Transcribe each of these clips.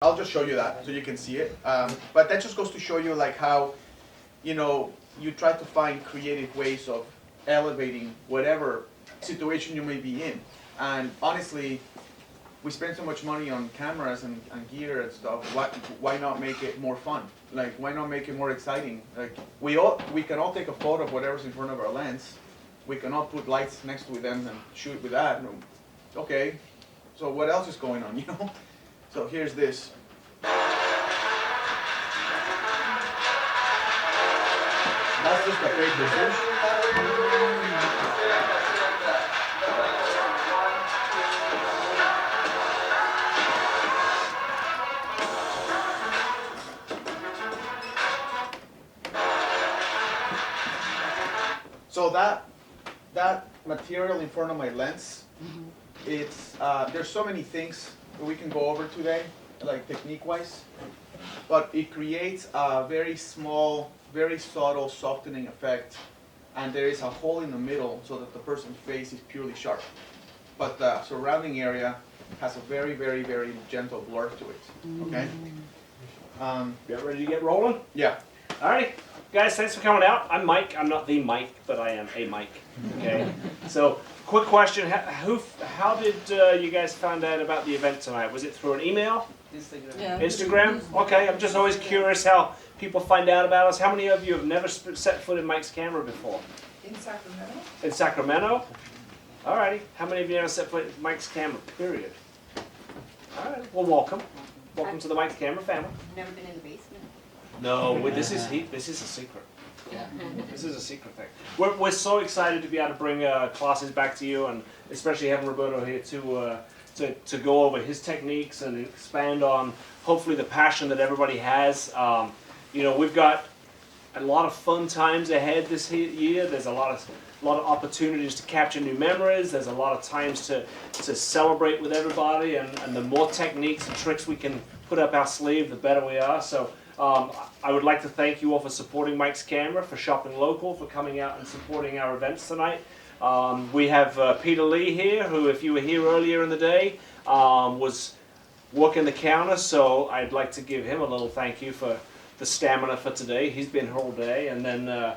I'll just show you that so you can see it. But that just goes to show you like how, you try to find creative ways of elevating whatever situation you may be in. And honestly, we spend so much money on cameras and gear and stuff. Why not make it more fun? Like, why not make it more exciting? Like, we can all take a photo of whatever's in front of our lens. We can all put lights next to them and shoot with that. Okay, so what else is going on, So here's this. That's just a fake business. So that material in front of my lens, it's there's so many things that we can go over today, like technique-wise, but it creates a very small, very subtle softening effect, and there is a hole in the middle so that the person's face is purely sharp, but the surrounding area has a very, very, very gentle blur to it. Okay. Get ready to get rolling? Yeah. Alrighty. Guys, thanks for coming out. I'm Mike. I'm not the Mike, but I am a Mike. Okay. So, quick question: how did you guys find out about the event tonight? Was it through an email? Instagram. Yeah. Instagram? Okay. I'm just always curious how people find out about us. How many of you have never set foot in Mike's camera before? In Sacramento? In Sacramento? Alrighty. How many of you never set foot in Mike's camera? Period. Alright. Well, welcome. Welcome to the Mike's camera family. Never been in the basement. No, this is a secret. Yeah. This is a secret thing. We're so excited to be able to bring classes back to you, and especially having Roberto here to go over his techniques and expand on hopefully the passion that everybody has. We've got a lot of fun times ahead this year. There's a lot of opportunities to capture new memories. There's a lot of times to celebrate with everybody, and the more techniques and tricks we can put up our sleeve, the better we are. So. I would like to thank you all for supporting Mike's Camera, for shopping local, for coming out and supporting our events tonight. We have Peter Lee here, who, if you were here earlier in the day, was working the counter, so I'd like to give him a little thank you for the stamina for today. He's been here all day. And then,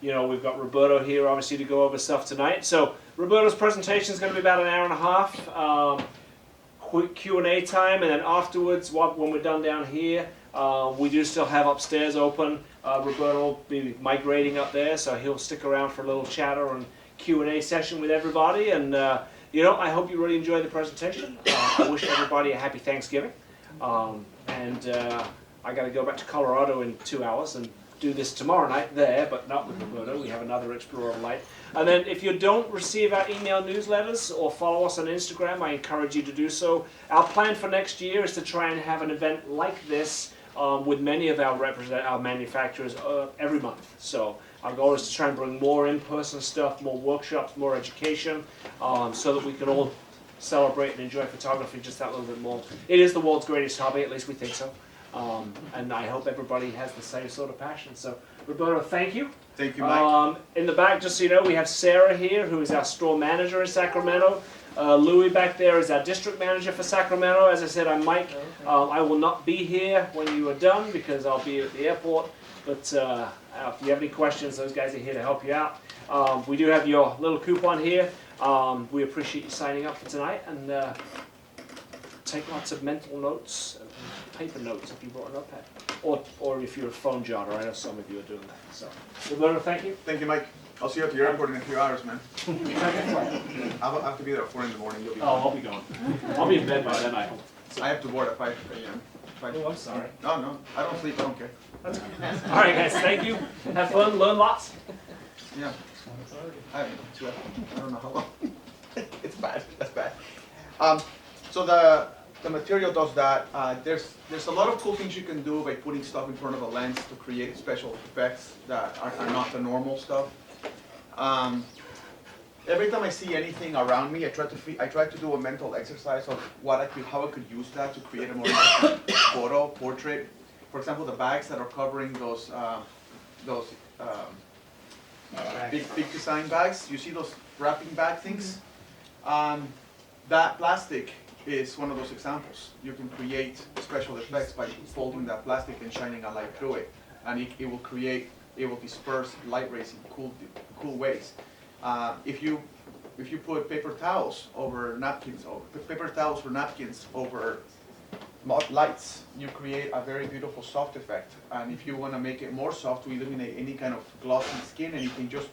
we've got Roberto here, obviously, to go over stuff tonight. So Roberto's presentation is going to be about an hour and a half. Quick Q&A time, and then afterwards, when we're done down here, we do still have upstairs open. Roberto will be migrating up there, so he'll stick around for a little chatter and Q&A session with everybody. And I hope you really enjoyed the presentation. I wish everybody a happy Thanksgiving. I got to go back to Colorado in 2 hours and do this tomorrow night there, but not with Roberto. We have another Explorer Light. And then if you don't receive our email newsletters or follow us on Instagram, I encourage you to do so. Our plan for next year is to try and have an event like this with many of our manufacturers every month. So our goal is to try and bring more in-person stuff, more workshops, more education, so that we can all celebrate and enjoy photography just that little bit more. It is the world's greatest hobby, at least we think so. And I hope everybody has the same sort of passion. So, Roberto, thank you. Thank you, Mike. In the back, just so you know, we have Sarah here, who is our store manager in Sacramento. Louis back there is our district manager for Sacramento. As I said, I'm Mike. I will not be here when you are done because I'll be at the airport. But if you have any questions, those guys are here to help you out. We do have your little coupon here. We appreciate you signing up for tonight, and take lots of mental notes, paper notes if you brought a notepad, or if you're a phone jotter. I know some of you are doing that. So, Roberto, thank you. Thank you, Mike. I'll see you at the airport in a few hours, man. I'll have to be there at 4 in the morning. You'll be Oh, I'll be gone. I'll be in bed by then, I hope. So. I have to board at 5 a.m. Oh, I'm sorry. No, I don't sleep. I don't care. That's good. All right, guys. Thank you. Have fun. Learn lots. Yeah. I don't know how long. It's bad. That's bad. So the material does that. There's a lot of cool things you can do by putting stuff in front of a lens to create special effects that are not the normal stuff. Every time I see anything around me, I try to do a mental exercise of how I could use that to create a more interesting portrait. For example, the bags that are covering those big design bags. You see those wrapping bag things? That plastic is one of those examples. You can create special effects by folding that plastic and shining a light through it, and it will disperse light rays in cool ways. If you put paper towels or napkins over lights, you create a very beautiful soft effect. And if you want to make it more soft to eliminate any kind of glossy skin, and you can just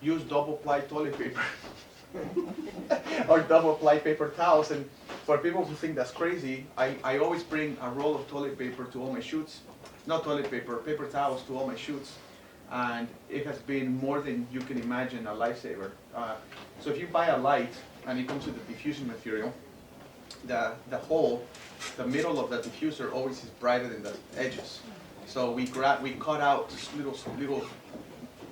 use double-ply toilet paper or double-ply paper towels. And for people who think that's crazy, I always bring a roll of toilet paper to all my shoots. Not toilet paper, paper towels to all my shoots. And it has been more than you can imagine a lifesaver. So if you buy a light and it comes with the diffusion material, the middle of the diffuser always is brighter than the edges. So we cut out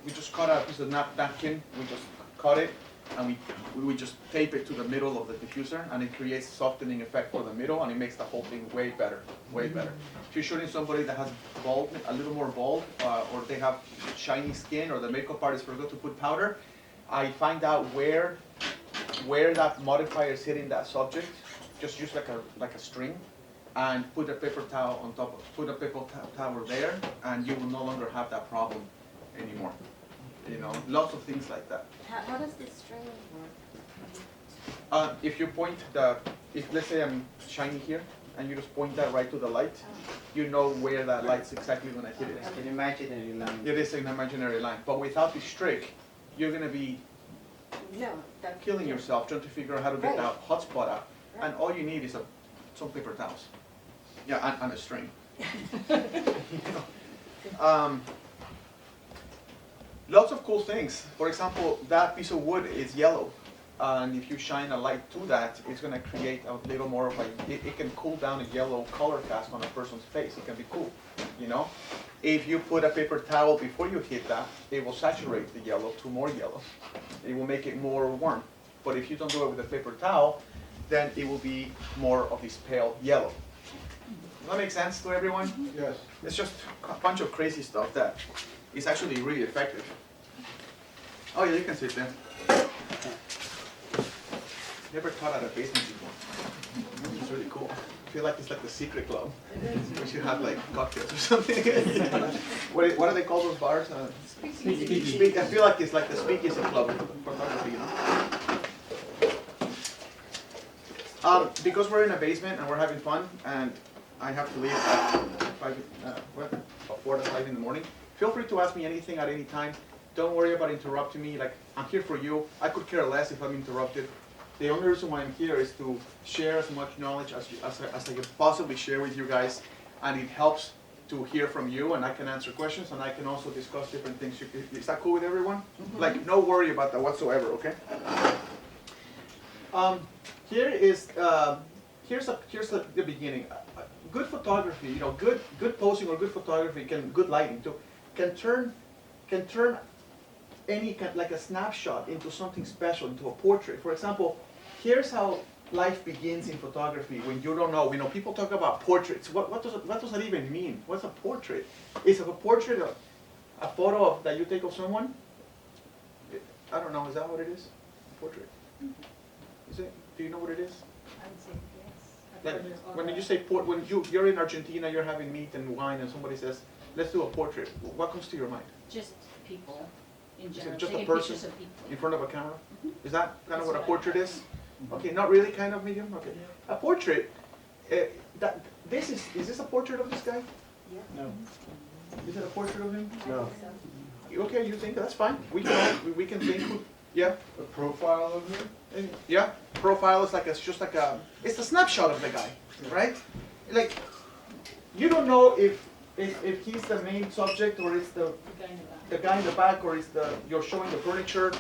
we just cut out a piece of napkin, we just cut it, and we just tape it to the middle of the diffuser, and it creates a softening effect for the middle, and it makes the whole thing way better, way better. If you're shooting somebody that has a little more bald, or they have shiny skin, or the makeup artist forgot to put powder, I find out where that modifier is hitting that subject. Just use like a string, and put a paper towel on top put a paper towel there, and you will no longer have that problem anymore. You know, lots of things like that. How does this string work? If you point if let's say I'm shiny here, and you just point that right to the light, you know where that light's exactly going to hit it. An imaginary line. It is an imaginary line, but without this trick, you're going to be killing yourself trying to figure out how to get that hot spot out. Right. And all you need is some paper towels. Yeah, and a string. Lots of cool things. For example, that piece of wood is yellow. And if you shine a light to that, it's going to create a little more of it can cool down a yellow color cast on a person's face. It can be cool, you know? If you put a paper towel before you hit that, it will saturate the yellow to more yellow. It will make it more warm. But if you don't do it with a paper towel, then it will be more of this pale yellow. Does that make sense to everyone? Yes. It's just a bunch of crazy stuff that is actually really effective. Oh yeah, you can sit there. Never taught at a basement before. It's really cool. I feel like it's like the secret club. We should have like cocktails or something. What do they call those bars? I feel like it's like the speakeasy club for photography, you know? Because we're in a basement and we're having fun, and I have to leave at 4 to 5 in the morning, feel free to ask me anything at any time. Don't worry about interrupting me. Like, I'm here for you. I could care less if I'm interrupted. The only reason why I'm here is to share as much knowledge as I can possibly share with you guys, and it helps to hear from you, and I can answer questions, and I can also discuss different things. Is that cool with everyone? Mm-hmm. Like, no worry about that whatsoever, okay? Here's the beginning. Good photography, you know, good posing or good photography good lighting too, can turn any like a snapshot into something special, into a portrait. For example, here's how life begins in photography when you don't know. You know, people talk about portraits. What does that even mean? What's a portrait? Is a portrait a photo that you take of someone? I don't know. Is that what it is? A portrait? Is it? Do you know what it is? I would say yes. Like, when you say when you're in Argentina, you're having meat and wine, and somebody says, "Let's do a portrait." What comes to your mind? Just people in Is general. it just a Taking person pictures of people. in front of a camera? Mhm. Is that kind of That's what a what I portrait thought. is? Okay, not really, kind of, medium. Okay, a portrait. Is this a portrait of this guy? Yeah. No. Is it a portrait of him? No. Okay, you think that's fine. We can think. Yeah. A profile of him? Yeah, profile is it's the snapshot of the guy, right? Like, you don't know if he's the main subject, or it's the guy in the back, or it's you're showing the furniture.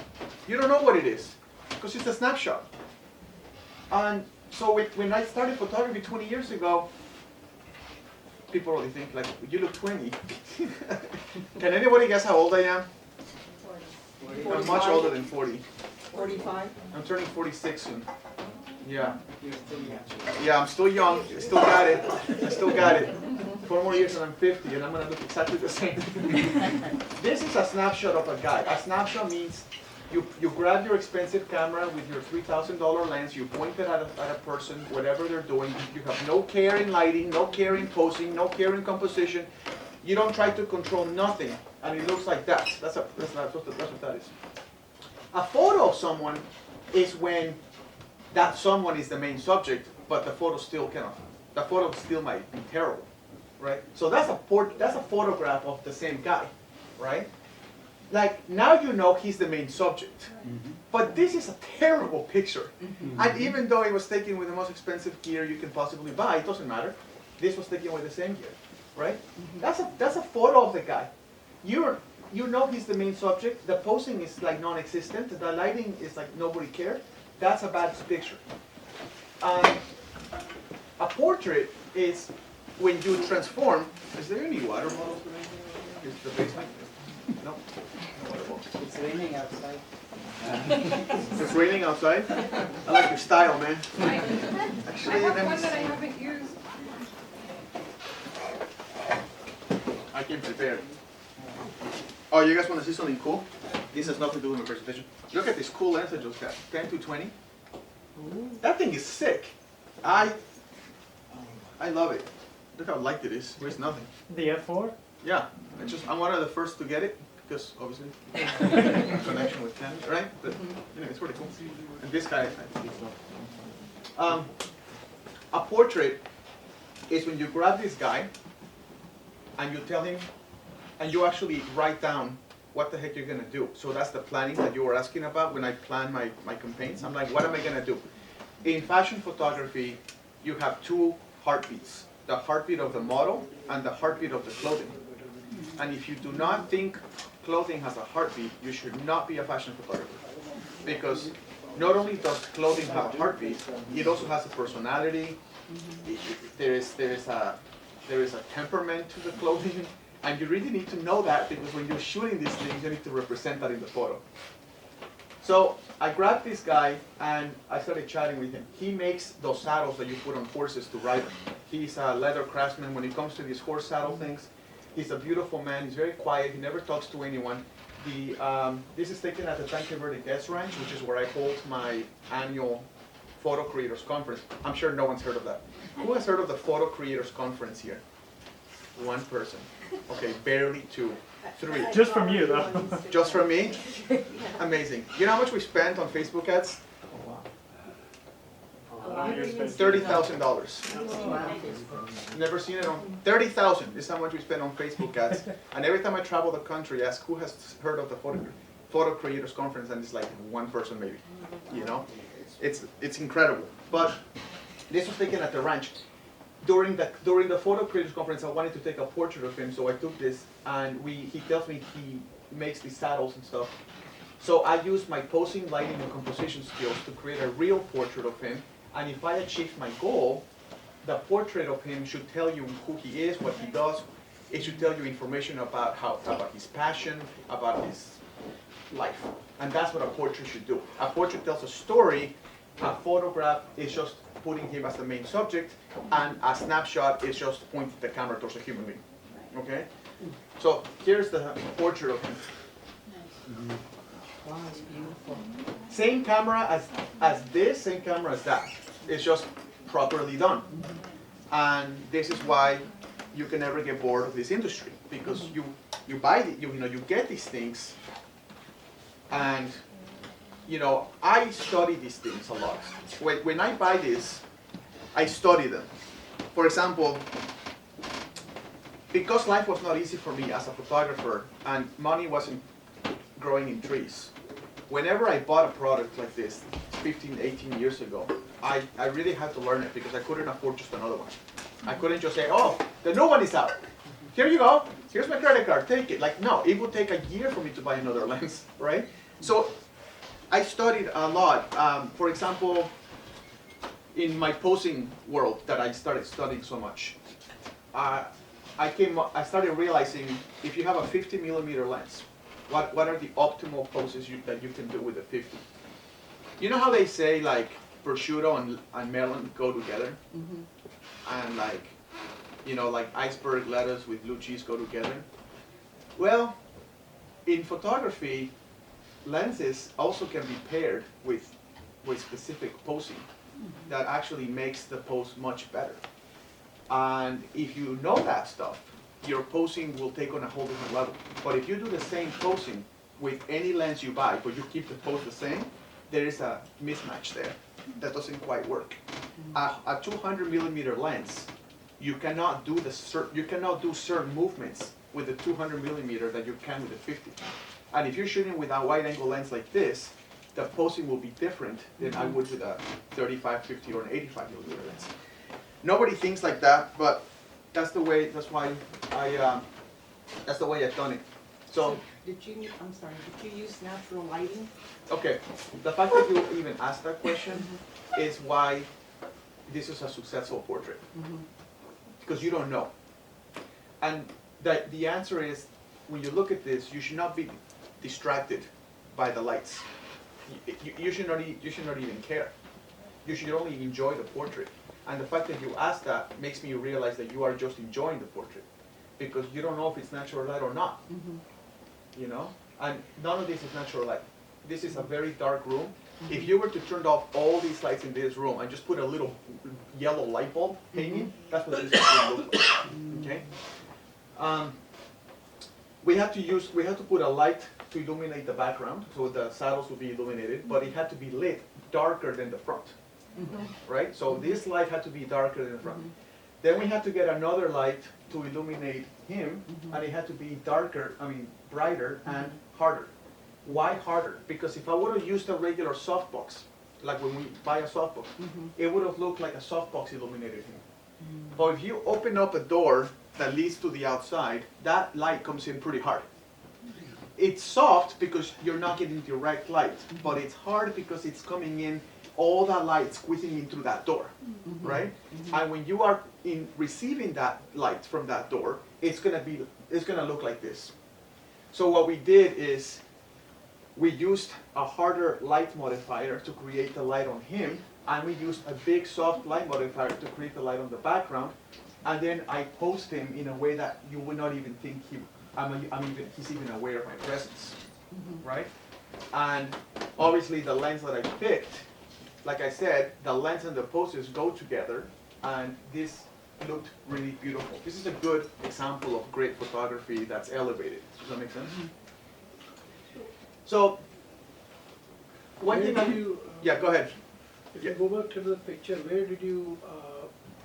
You don't know what it is, because it's a snapshot. And so when I started photography 20 years ago, people really think, like, you look 20. Can anybody guess how old I am? 40. I'm much older than 40. 45? I'm turning 46 soon. Yeah. You're still young. Yeah, I'm still young. I still got it. I still got it. 4 more years and I'm 50, and I'm going to look exactly the same. This is a snapshot of a guy. A snapshot means you grab your expensive camera with your $3,000 lens, you point it at a person, whatever they're doing. You have no care in lighting, no care in posing, no care in composition. You don't try to control nothing, and it looks like that. That's what that is. A photo of someone is when that someone is the main subject, but the photo still might be terrible, right? So that's a photograph of the same guy, right? Like, now you know he's the main subject. But this is a terrible picture. And even though it was taken with the most expensive gear you can possibly buy, it doesn't matter. This was taken with the same gear, right? That's a photo of the guy. You know he's the main subject. The posing is like non-existent. The lighting is like nobody cared. That's a bad picture. A portrait is when you transform. Is there any water bottles or anything? Is the basement? No. No water bottles. It's raining outside. It's raining outside. I like your style, man. I Actually, have let me one that I see. haven't used. I came prepared. Oh, you guys want to see something cool? This has nothing to do with my presentation. Look at this cool lens I just got. 10-20. That thing is sick. I love it. Look how light it is. Weighs nothing. The F4? Yeah, I'm one of the first to get it because obviously connection with Canon, right? But anyway, it's pretty cool. And this guy, I think so. A portrait is when you grab this guy and you tell him, and you actually write down what the heck you're gonna do. So that's the planning that you were asking about when I plan my campaigns. I'm like, what am I gonna do? In fashion photography, you have two heartbeats. The heartbeat of the model and the heartbeat of the clothing. And if you do not think clothing has a heartbeat, you should not be a fashion photographer. Because not only does clothing have a heartbeat, it also has a personality. There is a temperament to the clothing. And you really need to know that because when you're shooting these things, you need to represent that in the photo. So I grabbed this guy and I started chatting with him. He makes those saddles that you put on horses to ride them. He's a leather craftsman when it comes to these horse saddle things. He's a beautiful man. He's very quiet. He never talks to anyone. This is taken at the Tanque Verde Guest Ranch, which is where I hold my annual Photo Creators Conference. I'm sure no one's heard of that. Who has heard of the Photo Creators Conference here? One person. Okay, barely two. Three. Just from you, though. Just from me? Amazing. You know how much we spent on Facebook ads? $30,000. Never seen it on $30,000 is how much we spent on Facebook ads. And every time I travel the country, I ask who has heard of the Photo Creators Conference, and it's like one person maybe. You know, it's incredible. But this was taken at the ranch. During the Photo Creators Conference, I wanted to take a portrait of him, so I took this, and he tells me he makes these saddles and stuff. So I used my posing, lighting, and composition skills to create a real portrait of him. And if I achieve my goal, the portrait of him should tell you who he is, what he does. It should tell you information about his passion, about his life. And that's what a portrait should do. A portrait tells a story. A photograph is just putting him as the main subject, and a snapshot is just pointing the camera towards a human being. Okay? So here's the portrait of him. Wow, it's beautiful. Same camera as this, same camera as that. It's just properly done. And this is why you can never get bored of this industry, because you get these things, and I study these things a lot. When I buy this, I study them. For example, because life was not easy for me as a photographer and money wasn't growing in trees, whenever I bought a product like this 15, 18 years ago, I really had to learn it because I couldn't afford just another one. I couldn't just say, oh, the new one is out. Here you go. Here's my credit card. Take it. Like, no, it would take a year for me to buy another lens, right? So I studied a lot. For example, in my posing world that I started studying so much, I started realizing if you have a 50 millimeter lens, what are the optimal poses that you can do with a 50? You know how they say like prosciutto and melon go together? Mm-hmm. And like iceberg lettuce with blue cheese go together? Well, in photography, lenses also can be paired with specific posing that actually makes the pose much better. And if you know that stuff, your posing will take on a whole different level. But if you do the same posing with any lens you buy, but you keep the pose the same, there is a mismatch there that doesn't quite work. A 200 millimeter lens, you cannot do certain movements with the 200 millimeter that you can with the 50. And if you're shooting with a wide angle lens like this, the posing will be different than I would with a 35, 50, or an 85 millimeter lens. Nobody thinks like that, but that's the way. That's why that's the way I've done it. So I'm sorry, did you use natural lighting? okay, the fact that you even asked that question is why this is a successful portrait. Because you don't know. And the answer is, when you look at this, you should not be distracted by the lights. You should not even care. You should only enjoy the portrait. And the fact that you asked that makes me realize that you are just enjoying the portrait, because you don't know if it's natural light or not. You know? And none of this is natural light. This is a very dark room. If you were to turn off all these lights in this room and just put a little yellow light bulb hanging, that's what this room looks like. Okay? We had to put a light to illuminate the background, so the saddles would be illuminated, but it had to be lit darker than the front. Right? So this light had to be darker than the front. Then we had to get another light to illuminate him, and it had to be brighter and harder. Why harder? Because if I would have used a regular softbox, like when we buy a softbox, it would have looked like a softbox illuminated him. But if you open up a door that leads to the outside, that light comes in pretty hard. It's soft because you're not getting direct light, but it's hard because it's coming in, all that light squeezing in through that door, right? And when you are receiving that light from that door, it's gonna look like this. So what we did is we used a harder light modifier to create the light on him, and we used a big soft light modifier to create the light on the background, and then I posed him in a way that you would not even think he's even aware of my presence, right? And obviously the lens that I picked, like I said, the lens and the poses go together, and this looked really beautiful. This is a good example of great photography that's elevated. Does that make sense? So, one thing yeah, go ahead. If you go back to the picture, where did you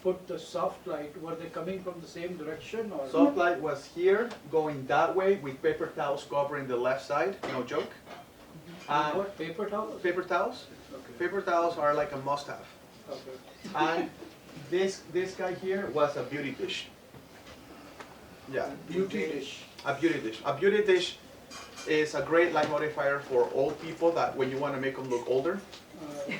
put the soft light? Were they coming from the same direction, or? Soft light was here, going that way, with paper towels covering the left side, no joke. What, paper towels? Paper towels? Okay. Paper towels are like a must-have. Okay. And this guy here was a beauty dish. Yeah. Beauty dish. A beauty dish. A beauty dish is a great light modifier for old people, that when you want to make them look older, Okay.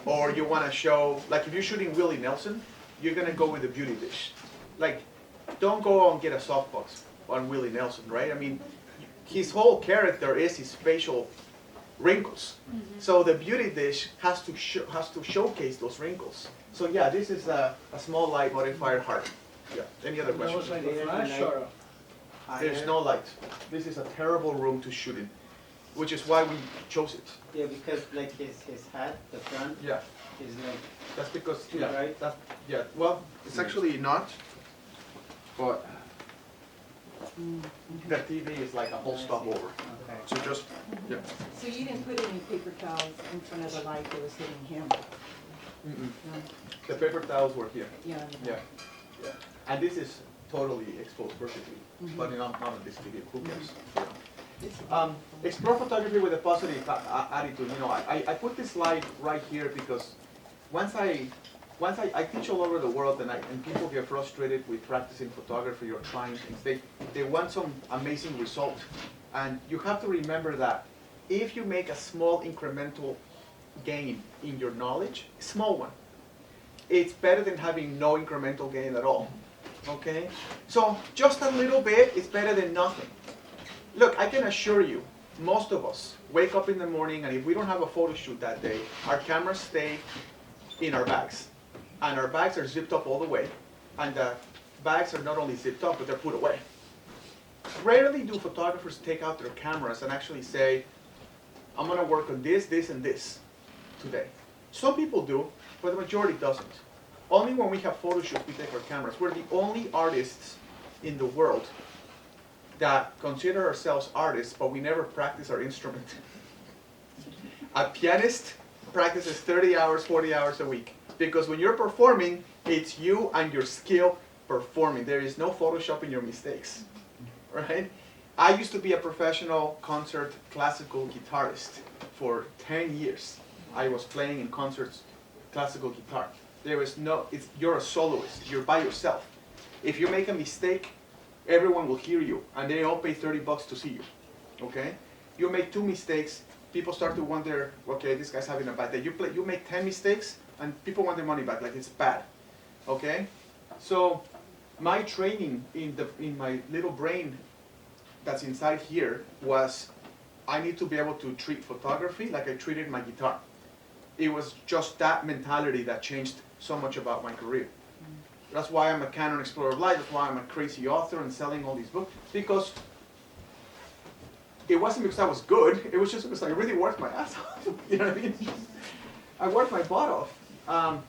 or you want to show, like if you're shooting Willie Nelson, you're going to go with a beauty dish. Like, don't go and get a softbox on Willie Nelson, right? I mean, his whole character is his facial wrinkles. So the beauty dish has to showcase those wrinkles. So yeah, this is a small light modifier heart. Yeah. Any other That was questions? like a flash or a? There's no light. This is a terrible room to shoot in, which is why we chose it. Yeah, because like his hat, the front, Yeah. is like That's because, too yeah, bright. well, it's actually not, but the TV is like a whole stopover. Okay. So just, yeah. So you didn't put any paper towels in front of the light that was hitting him? Mm-mm. No. The paper towels were here. Yeah. Yeah, yeah. And this is totally exposed perfectly, but not on this TV, who cares? Explore photography with a positive attitude. You know, I put this slide right here because once I teach all over the world, and people get frustrated with practicing photography or trying things. They want some amazing result, and you have to remember that if you make a small incremental gain in your knowledge, small one, it's better than having no incremental gain at all. Okay, so just a little bit is better than nothing. Look, I can assure you, most of us wake up in the morning, and if we don't have a photo shoot that day, our cameras stay in our bags. And our bags are zipped up all the way, and the bags are not only zipped up, but they're put away. Rarely do photographers take out their cameras and actually say, I'm gonna work on this, this, and this today. Some people do, but the majority doesn't. Only when we have photo shoots we take our cameras. We're the only artists in the world that consider ourselves artists, but we never practice our instrument. A pianist practices 30 hours, 40 hours a week. Because when you're performing, it's you and your skill performing. There is no photoshopping your mistakes, right? I used to be a professional concert classical guitarist for 10 years. I was playing in concerts classical guitar. There is no, you're a soloist, you're by yourself. If you make a mistake, everyone will hear you, and they all pay $30 to see you, okay? You make 2 mistakes, people start to wonder, okay, this guy's having a bad day. You make 10 mistakes, and people want their money back, like it's bad, okay? So my training in my little brain that's inside here was, I need to be able to treat photography like I treated my guitar. It was just that mentality that changed so much about my career. That's why I'm a Canon Explorer of Light, that's why I'm a crazy author and selling all these books, because it wasn't because I was good, it was just because I really worked my ass off, you know what I mean? I worked my butt off.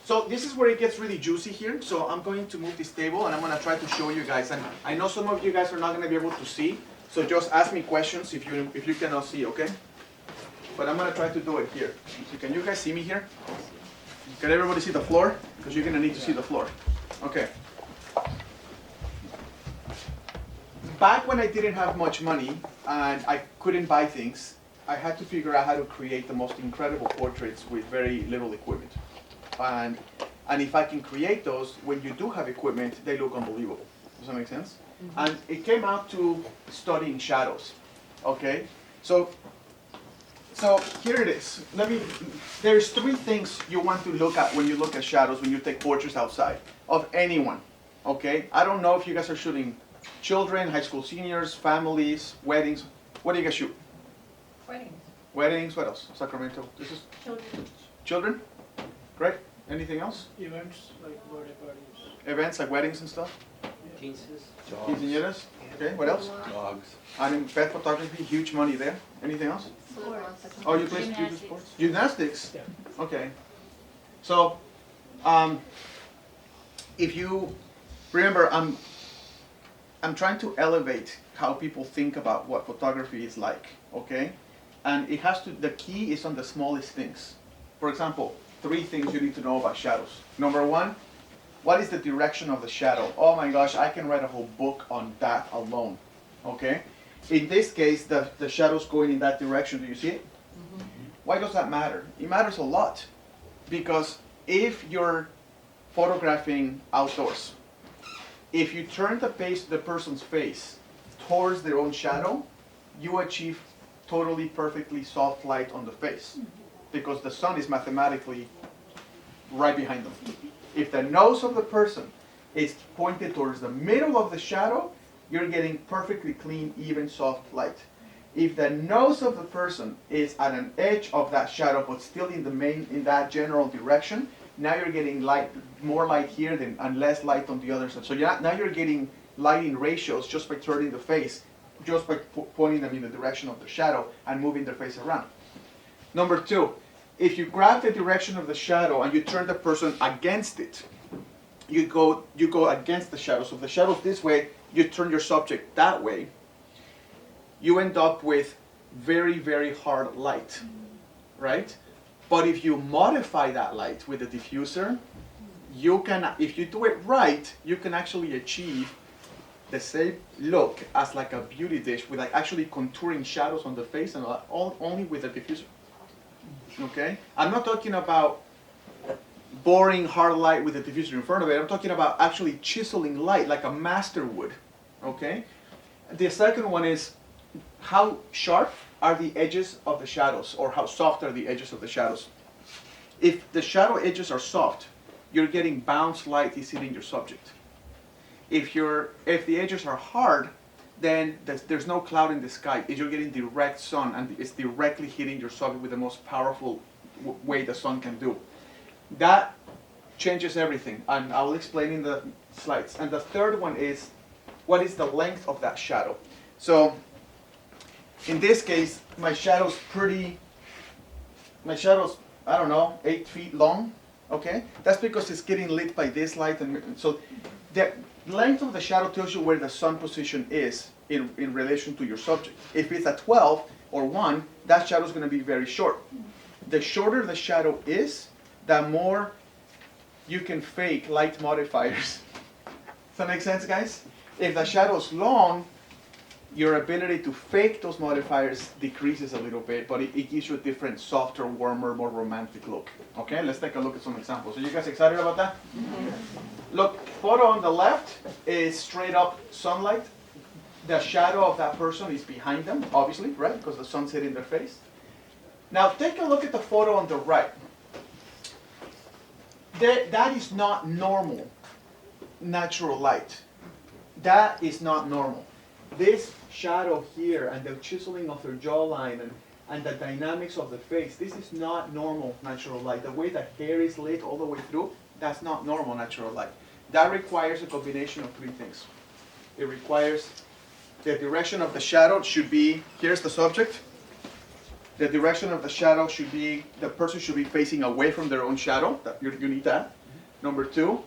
So this is where it gets really juicy here, so I'm going to move this table and I'm going to try to show you guys, and I know some of you guys are not going to be able to see, so just ask me questions if you cannot see, okay? But I'm going to try to do it here. So can you guys see me here? Can everybody see the floor? Because you're going to need to see the floor. Okay. Back when I didn't have much money and I couldn't buy things, I had to figure out how to create the most incredible portraits with very little equipment. And if I can create those, when you do have equipment, they look unbelievable. Does that make sense? Mm-hmm. And it came out to studying shadows. Okay? So here it is. There's 3 things you want to look at when you look at shadows, when you take portraits outside of anyone. Okay? I don't know if you guys are shooting children, high school seniors, families, weddings. What do you guys shoot? Weddings. Weddings, what else? Sacramento. This is Children. children? Great. Anything else? Events like birthday parties. Events like weddings and stuff? Quinceañeras? Okay, what else? Dogs. And pet photography, huge money there. Anything else? Sports. Oh, you play sports? Gymnastics? Yeah. Okay. So, if you remember, I'm trying to elevate how people think about what photography is like, okay? And it has to, the key is on the smallest things. For example, 3 things you need to know about shadows. Number 1, what is the direction of the shadow? Oh my gosh, I can write a whole book on that alone, okay? In this case, the shadow's going in that direction. Do you see it? Mm-hmm. Why does that matter? It matters a lot, because if you're photographing outdoors, if you turn the person's face towards their own shadow, you achieve totally perfectly soft light on the face, because the sun is mathematically right behind them. If the nose of the person is pointed towards the middle of the shadow, you're getting perfectly clean, even, soft light. If the nose of the person is at an edge of that shadow, but still in that general direction, now you're getting light, more light here and less light on the other side. So now you're getting lighting ratios just by turning the face, just by pointing them in the direction of the shadow and moving their face around. Number 2, if you grab the direction of the shadow and you turn the person against it, you go against the shadow. So if the shadow's this way, you turn your subject that way, you end up with very, very hard light, right? But if you modify that light with a diffuser, you can, if you do it right, you can actually achieve the same look as like a beauty dish with like actually contouring shadows on the face and all only with a diffuser. Okay? I'm not talking about boring hard light with a diffuser in front of it. I'm talking about actually chiseling light like a master would. Okay? The second one is how sharp are the edges of the shadows, or how soft are the edges of the shadows. If the shadow edges are soft, you're getting bounce light is hitting your subject. If the edges are hard, then there's no cloud in the sky. You're getting direct sun, and it's directly hitting your subject with the most powerful way the sun can do. That changes everything, and I'll explain in the slides. And the third one is, what is the length of that shadow? So In this case, my shadow's I don't know, 8 feet long, okay? That's because it's getting lit by this light, and so the length of the shadow tells you where the sun position is in relation to your subject. If it's at 12 or 1, that shadow's gonna be very short. The shorter the shadow is, the more you can fake light modifiers. Does that make sense, guys? If the shadow's long, your ability to fake those modifiers decreases a little bit, but it gives you a different, softer, warmer, more romantic look. Okay, let's take a look at some examples. Are you guys excited about that? Look, photo on the left is straight up sunlight. The shadow of that person is behind them, obviously, right? Because the sun's hitting their face. Now take a look at the photo on the right. That is not normal, natural light. That is not normal. This shadow here and the chiseling of their jawline and the dynamics of the face, this is not normal natural light. The way the hair is lit all the way through, that's not normal natural light. That requires a combination of 3 things. It requires the direction of the shadow should be, here's the subject. The direction of the shadow should be, the person should be facing away from their own shadow. You need that. Number 2,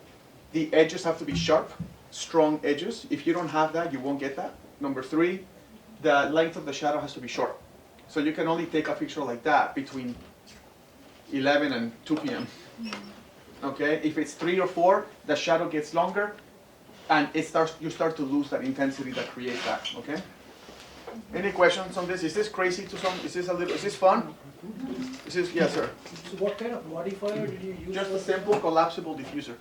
the edges have to be sharp, strong edges. If you don't have that, you won't get that. Number 3, the length of the shadow has to be short. So you can only take a picture like that between 11 and 2 p.m. Okay? If it's 3 or 4, the shadow gets longer, and you start to lose that intensity that creates that. Okay? Any questions on this? Is this crazy to some? Is this fun? Yes, sir. So what kind of modifier did you use? Just a simple collapsible diffuser.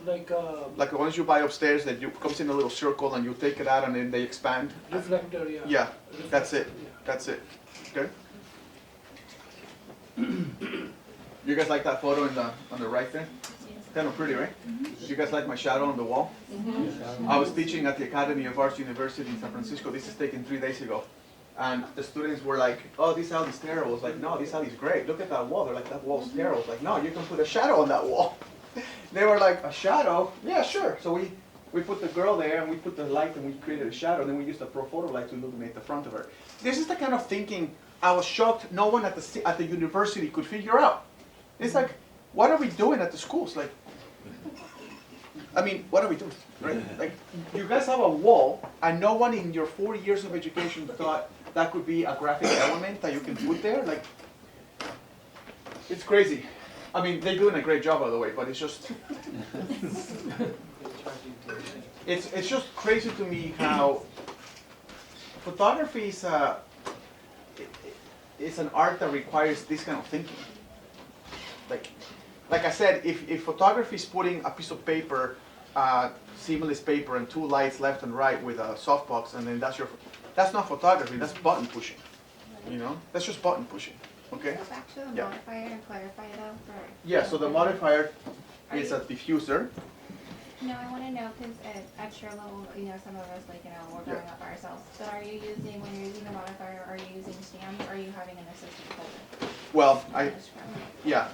Like Like the ones you buy upstairs that comes in a little circle and you take it out and then they expand. reflector, yeah. Yeah, that's it. Yeah. That's it. Okay. You guys like that photo on the right there? Kind of pretty, right? You guys like my shadow on the wall? I was teaching at the Academy of Arts University in San Francisco. This is taken 3 days ago. And the students were like, oh, this alley's terrible. I was like, no, this alley's great. Look at that wall. They're like, that wall's terrible. I was like, no, you can put a shadow on that wall. They were like, a shadow? Yeah, sure. So we put the girl there and we put the light and we created a shadow. Then we used a pro photo light to illuminate the front of her. This is the kind of thinking I was shocked no one at the university could figure out. It's like, what are we doing at the schools? Like, I mean, what are we doing? Right? Like, you guys have a wall, and no one in your 4 years of education thought that could be a graphic element that you can put there. Like, it's crazy. I mean, they're doing a great job, by the way, but it's just, it's just crazy to me how photography is it's an art that requires this kind of thinking. Like I said, if photography is putting a piece of paper, seamless paper, and 2 lights left and right with a softbox, and then that's not photography. That's button pushing. You know, that's just button pushing. Okay. Go back to the Yeah. modifier and clarify though for. Yeah. So the modifier is a diffuser. No, I want to know because at your level, you know, some of us like we're going up ourselves. But are you using when you're using a modifier? Are you using stands? Or are you having an assistant holder? Well, yeah.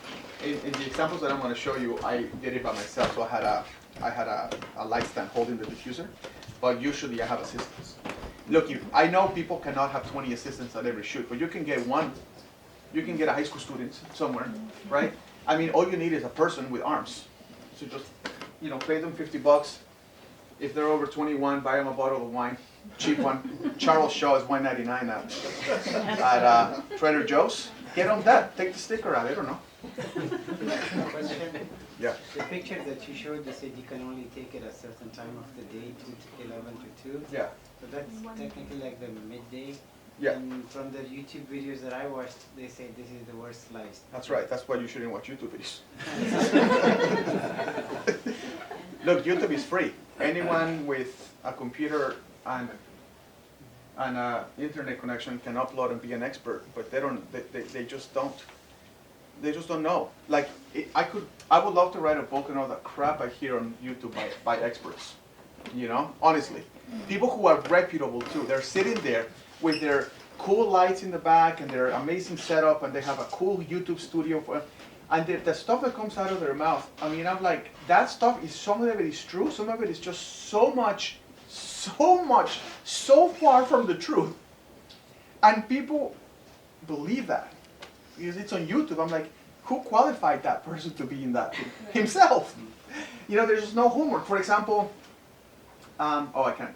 In the examples that I'm going to show you, I did it by myself. So I had a light stand holding the diffuser, but usually I have assistants. Look, I know people cannot have 20 assistants at every shoot, but you can get one. You can get a high school student somewhere, right? I mean, all you need is a person with arms. So just, pay them $50. If they're over 21, buy them a bottle of wine, cheap one. Charles Shaw is $1.99 at Trader Joe's. Get them that. Take the sticker out. I don't know. Question. Yeah. The picture that you showed, you said you can only take it at a certain time of the day, 11 to 2. Yeah. So that's technically like the midday. Yeah. And from the YouTube videos that I watched, they say this is the worst light. That's right. That's why you shouldn't watch YouTube videos. Look, YouTube is free. Anyone with a computer and an internet connection can upload and be an expert, but they just don't. They just don't know. Like, I would love to write a book on all the crap I hear on YouTube by experts. Honestly. People who are reputable too. They're sitting there with their cool lights in the back and their amazing setup, and they have a cool YouTube studio and the stuff that comes out of their mouth, I mean, I'm like, that stuff is, some of it is true, some of it is just so far from the truth. And people believe that because it's on YouTube. I'm like, who qualified that person to be in that? Himself. You know, there's no homework. For example, I can't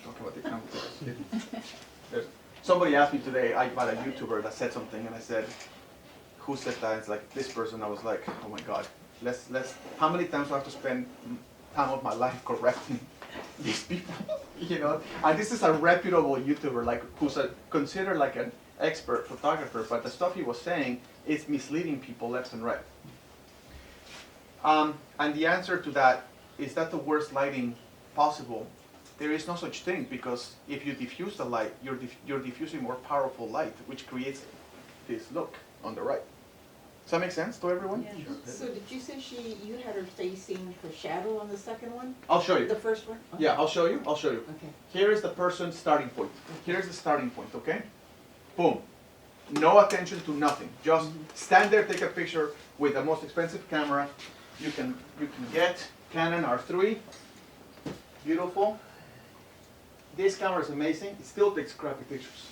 talk about the camera. Somebody asked me today about a YouTuber that said something, and I said, who said that? It's like this person. I was like, oh my God, how many times do I have to spend time of my life correcting these people? You know, and this is a reputable YouTuber, like who's considered like an expert photographer, but the stuff he was saying is misleading people left and right. And the answer to that is that the worst lighting possible. There is no such thing, because if you diffuse the light, you're diffusing more powerful light, which creates this look on the right. Does that make sense to everyone? Yeah. So did you say you had her facing her shadow on the second one? I'll show you. The first one? Okay. Yeah, I'll show you. Okay. Here is the person's starting point. Here's the starting point, okay? Boom. No attention to nothing. Just stand there, take a picture with the most expensive camera you can get. Canon R3. Beautiful. This camera is amazing. It still takes crappy pictures.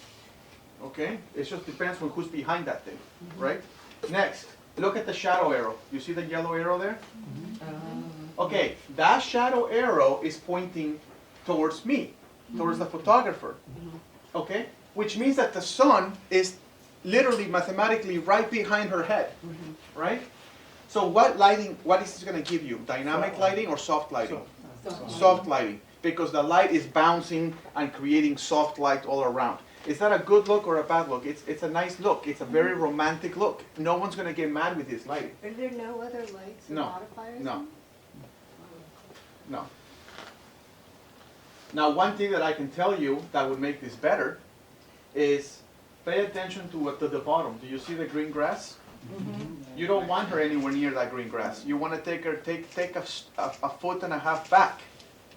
Okay? It just depends on who's behind that thing, right? Next, look at the shadow arrow. You see the yellow arrow there? Okay, that shadow arrow is pointing towards me, towards the photographer. Okay? Which means that the sun is literally mathematically right behind her head, right? So what is this going to give you? Dynamic lighting or soft lighting? Soft lighting, because the light is bouncing and creating soft light all around. Is that a good look or a bad look? It's a nice look. It's a very romantic look. No one's going to get mad with this lighting. Are there no other lights or No. modifiers? No. No. Now, one thing that I can tell you that would make this better is pay attention to the bottom. Do you see the green grass? You don't want her anywhere near that green grass. You want to take a foot and a half back,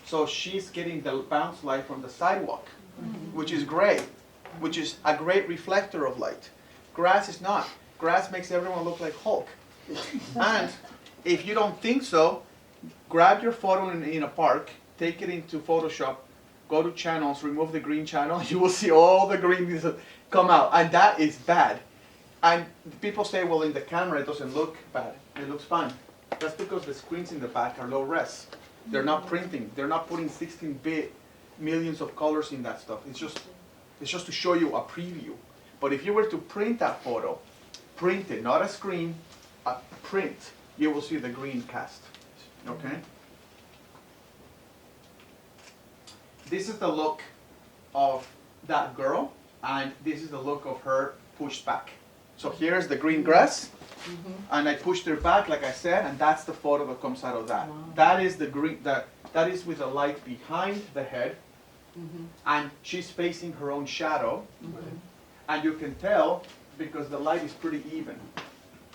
so she's getting the bounce light from the sidewalk, which is great, which is a great reflector of light. Grass is not. Grass makes everyone look like Hulk. And if you don't think so, grab your photo in a park, take it into Photoshop, go to channels, remove the green channel, you will see all the green come out, and that is bad. And people say, well, in the camera it doesn't look bad. It looks fine. That's because the screens in the back are low res. They're not printing. They're not putting 16-bit millions of colors in that stuff. It's just to show you a preview. But if you were to print that photo, print it, not a screen, a print, you will see the green cast. Okay? This is the look of that girl, and this is the look of her pushed back. So here's the green grass, and I pushed her back, like I said, and that's the photo that comes out of that. That is the green. That is with the light behind the head, and she's facing her own shadow, and you can tell because the light is pretty even.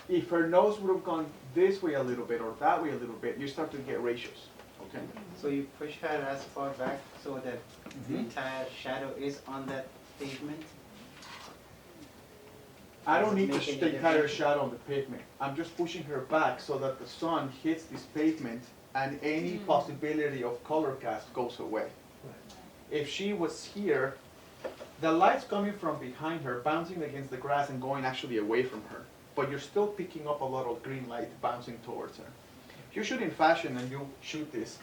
If her nose would have gone this way a little bit or that way a little bit, you start to get ratios. Okay. So you push her as far back so that the entire shadow is on that pavement? I don't need Make to any the entire difference? shadow on the pavement. I'm just pushing her back so that the sun hits this pavement and any possibility of color cast goes away. If she was here, the light's coming from behind her, bouncing against the grass and going actually away from her. But you're still picking up a lot of green light bouncing towards her. If you shoot in fashion and you shoot this,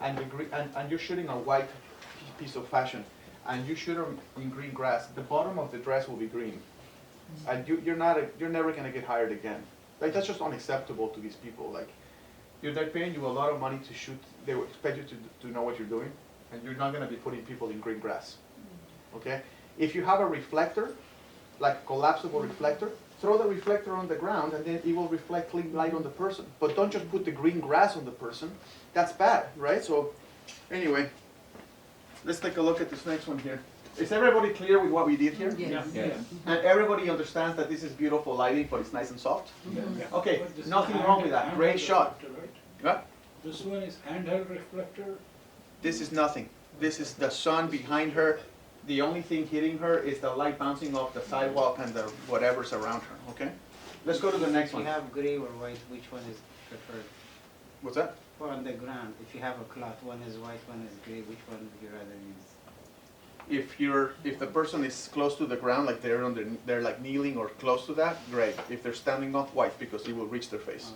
and you're shooting a white piece of fashion, and you shoot her in green grass, the bottom of the dress will be green. And you're never gonna get hired again. Like, that's just unacceptable to these people. Like, they're paying you a lot of money to shoot. They will expect you to know what you're doing, and you're not gonna be putting people in green grass. Okay? If you have a reflector, like a collapsible reflector, throw the reflector on the ground, and then it will reflect clean light on the person. But don't just put the green grass on the person. That's bad, right? So, anyway, let's take a look at this next one here. Is everybody clear with what we did here? Yes. And everybody understands that this is beautiful lighting, but it's nice and soft? Okay, But this is nothing wrong with that. handheld Great shot. reflector, right? What? This one is handheld reflector. This is nothing. This is the sun behind her. The only thing hitting her is the light bouncing off the sidewalk and the whatever's around her, okay? Let's go to the next If you one. have gray or white, which one is preferred? What's that? Or on the ground, if you have a cloth, one is white, one is gray, which one would you rather use? If the person is close to the ground, like they're like kneeling or close to that, gray. If they're standing up, white, because it will reach their face.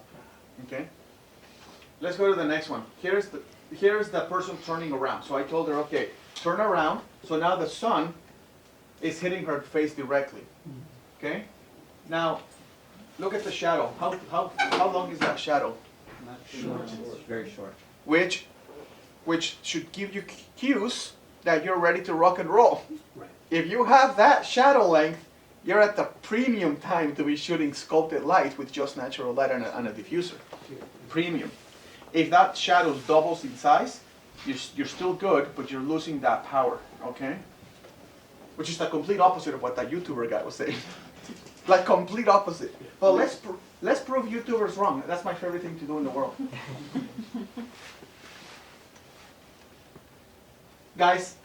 Okay. Let's go to the next one. Here's the person turning around. So I told her, okay, turn around. So now the sun is hitting her face directly. Okay. Now, look at the shadow. How long is that shadow? Not too much. Very short. Which should give you cues that you're ready to rock and roll. Right. If you have that shadow length, you're at the premium time to be shooting sculpted light with just natural light and a diffuser. Premium. If that shadow doubles in size, you're still good, but you're losing that power, okay? Which is the complete opposite of what that YouTuber guy was saying. Like complete opposite. Well, let's prove YouTubers wrong. That's my favorite thing to do in the world. Guys,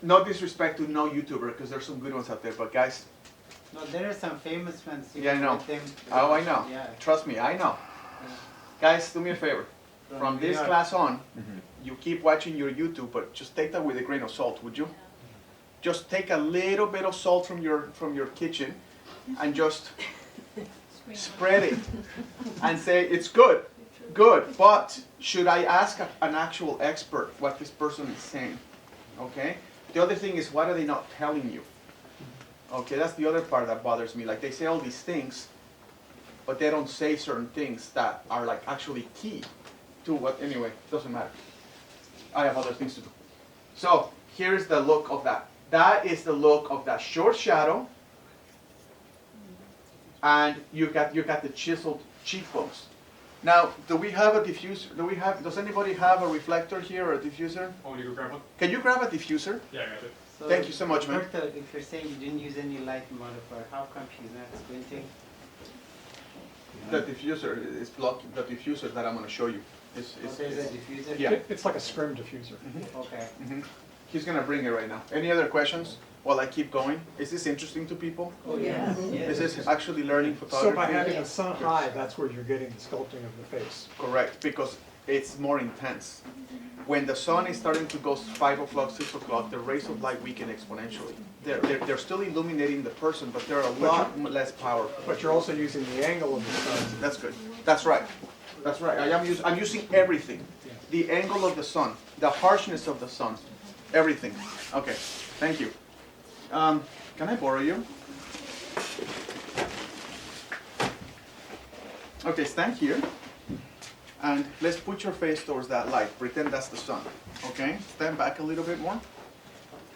no disrespect to no YouTuber, because there's some good ones out there, but guys, No, there are some famous ones. Yeah, I know. with them. oh, I know. Yeah. Trust me, I know. Yeah. Guys, do me a favor. From New this York. class on, you keep watching your YouTube, but just take that with a grain of salt, would you? Just take a little bit of salt from your kitchen and just spread it and say it's good, but should I ask an actual expert what this person is saying? Okay? The other thing is, why are they not telling you? Okay, that's the other part that bothers me. Like, they say all these things, but they don't say certain things that are like actually key to what, anyway, doesn't matter. I have other things to do. So, here's the look of that. That is the look of that short shadow, and you got the chiseled cheekbones. Now, do we have a diffuser? Does anybody have a reflector here or a diffuser? Oh, you go grab one? Can you grab a diffuser? Yeah, I got it. So, Thank you so much, man. Roberto, if you're saying you didn't use any light modifier, how come she's not squinting? The diffuser is blocking, the diffuser that I'm going to show you. Oh, there's a diffuser? Yeah. It's like a scrim diffuser. Okay. He's going to bring it right now. Any other questions while I keep going? Is this interesting to people? Oh, yes. Is this actually learning So photography? by having the sun high, that's where you're getting the sculpting of the face. Correct, because it's more intense. When the sun is starting to go 5 o'clock, 6 o'clock, the rays of light weaken exponentially. They're still illuminating the person, but they're a lot less powerful. But you're also using the angle of the sun. That's good. That's right. That's right. I'm using everything. The angle of the sun, the harshness of the sun, everything. Okay, thank you. Can I borrow you? Okay, stand here. And let's put your face towards that light. Pretend that's the sun. Okay? Stand back a little bit more.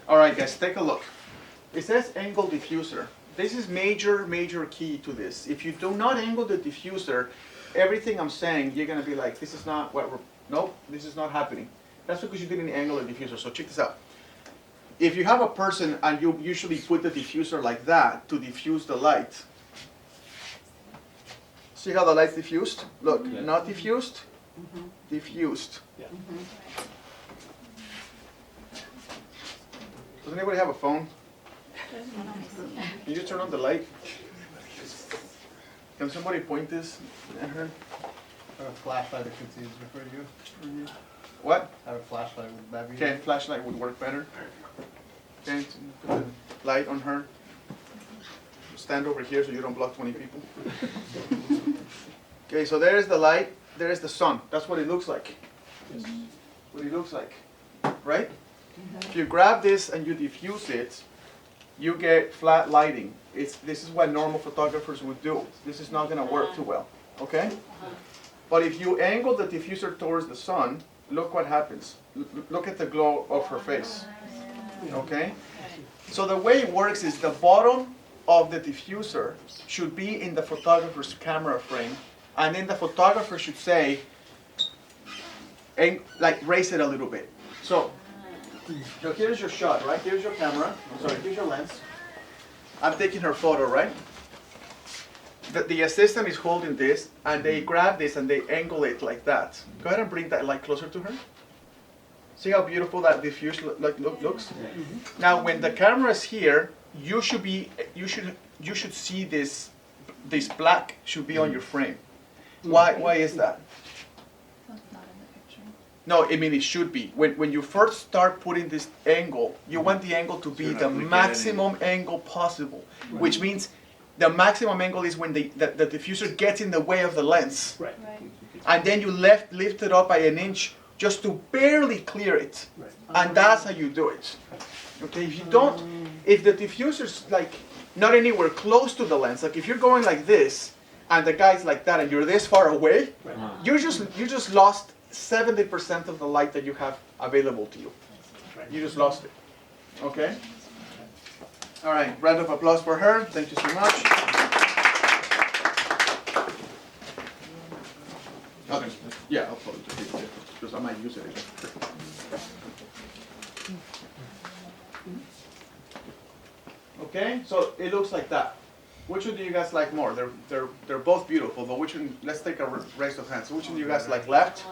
All right, guys, take a look. It says angle diffuser. This is major key to this. If you do not angle the diffuser, everything I'm saying, you're going to be like, this is not what we're, nope, this is not happening. That's because you didn't angle the diffuser. So check this out. If you have a person and you usually put the diffuser like that to diffuse the light, see how the light's diffused? Look, not diffused, diffused. Does anybody have a phone? Can you turn on the light? Can somebody point this at her? I have a flashlight if it's easier for you. What? I have a flashlight, would that be? Okay, flashlight would work better. Okay, put the light on her. Stand over here so you don't block 20 people. Okay, so there's the light, there's the sun. That's what it looks like. What it looks like, right? If you grab this and you diffuse it, you get flat lighting. This is what normal photographers would do. This is not going to work too well, okay? But if you angle the diffuser towards the sun, look what happens. Look at the glow of her face, okay? So the way it works is the bottom of the diffuser should be in the photographer's camera frame, and then the photographer should say, like raise it a little bit. So here's your shot, right? Here's your camera. I'm sorry, here's your lens. I'm taking her photo, right? The assistant is holding this, and they grab this and they angle it like that. Go ahead and bring that light closer to her. See how beautiful that diffuse looks? Now, when the camera is here, you should see this black should be on your frame. Why is that? That's not in the picture. No, I mean it should be. When you first start putting this angle, you want the angle to be the maximum angle possible, which means the maximum angle is when the diffuser gets in the way of the lens. Right. Right. And then you lift it up by an inch just to barely clear it. Right. And that's how you do it. Okay, if you don't, if the diffuser's like not anywhere close to the lens, like if you're going like this, and the guy's like that, and you're this far away, Right. you just lost 70% of the light that you have available to you. Right. You just lost it. Okay? All right, round of applause for her. Thank you so much. Okay. Yeah, I'll probably just leave it there, because I might use it again. Okay, so it looks like that. Which one do you guys like more? They're both beautiful, but which one? Let's take a raise of hands. So which one do you guys like left?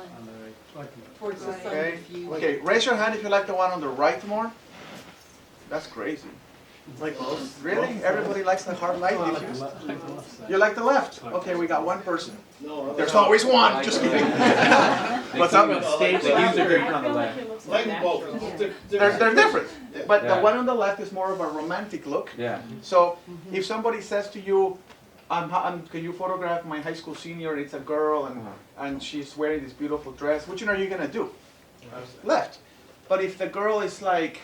Towards the sun Okay. diffuse. Okay, raise your hand if you like the one on the right more. That's crazy. Like both? Really? Everybody likes the hard light diffuse? You like the left? Okay, we got one person. No. There's always one. Just kidding. What's up? Like both. They're different. But the Yeah. one on the left is more of a romantic look. Yeah. So if somebody says to you, can you photograph my high school senior? It's a girl and she's wearing this beautiful dress. Which one are you gonna do? Left. But if the girl is like,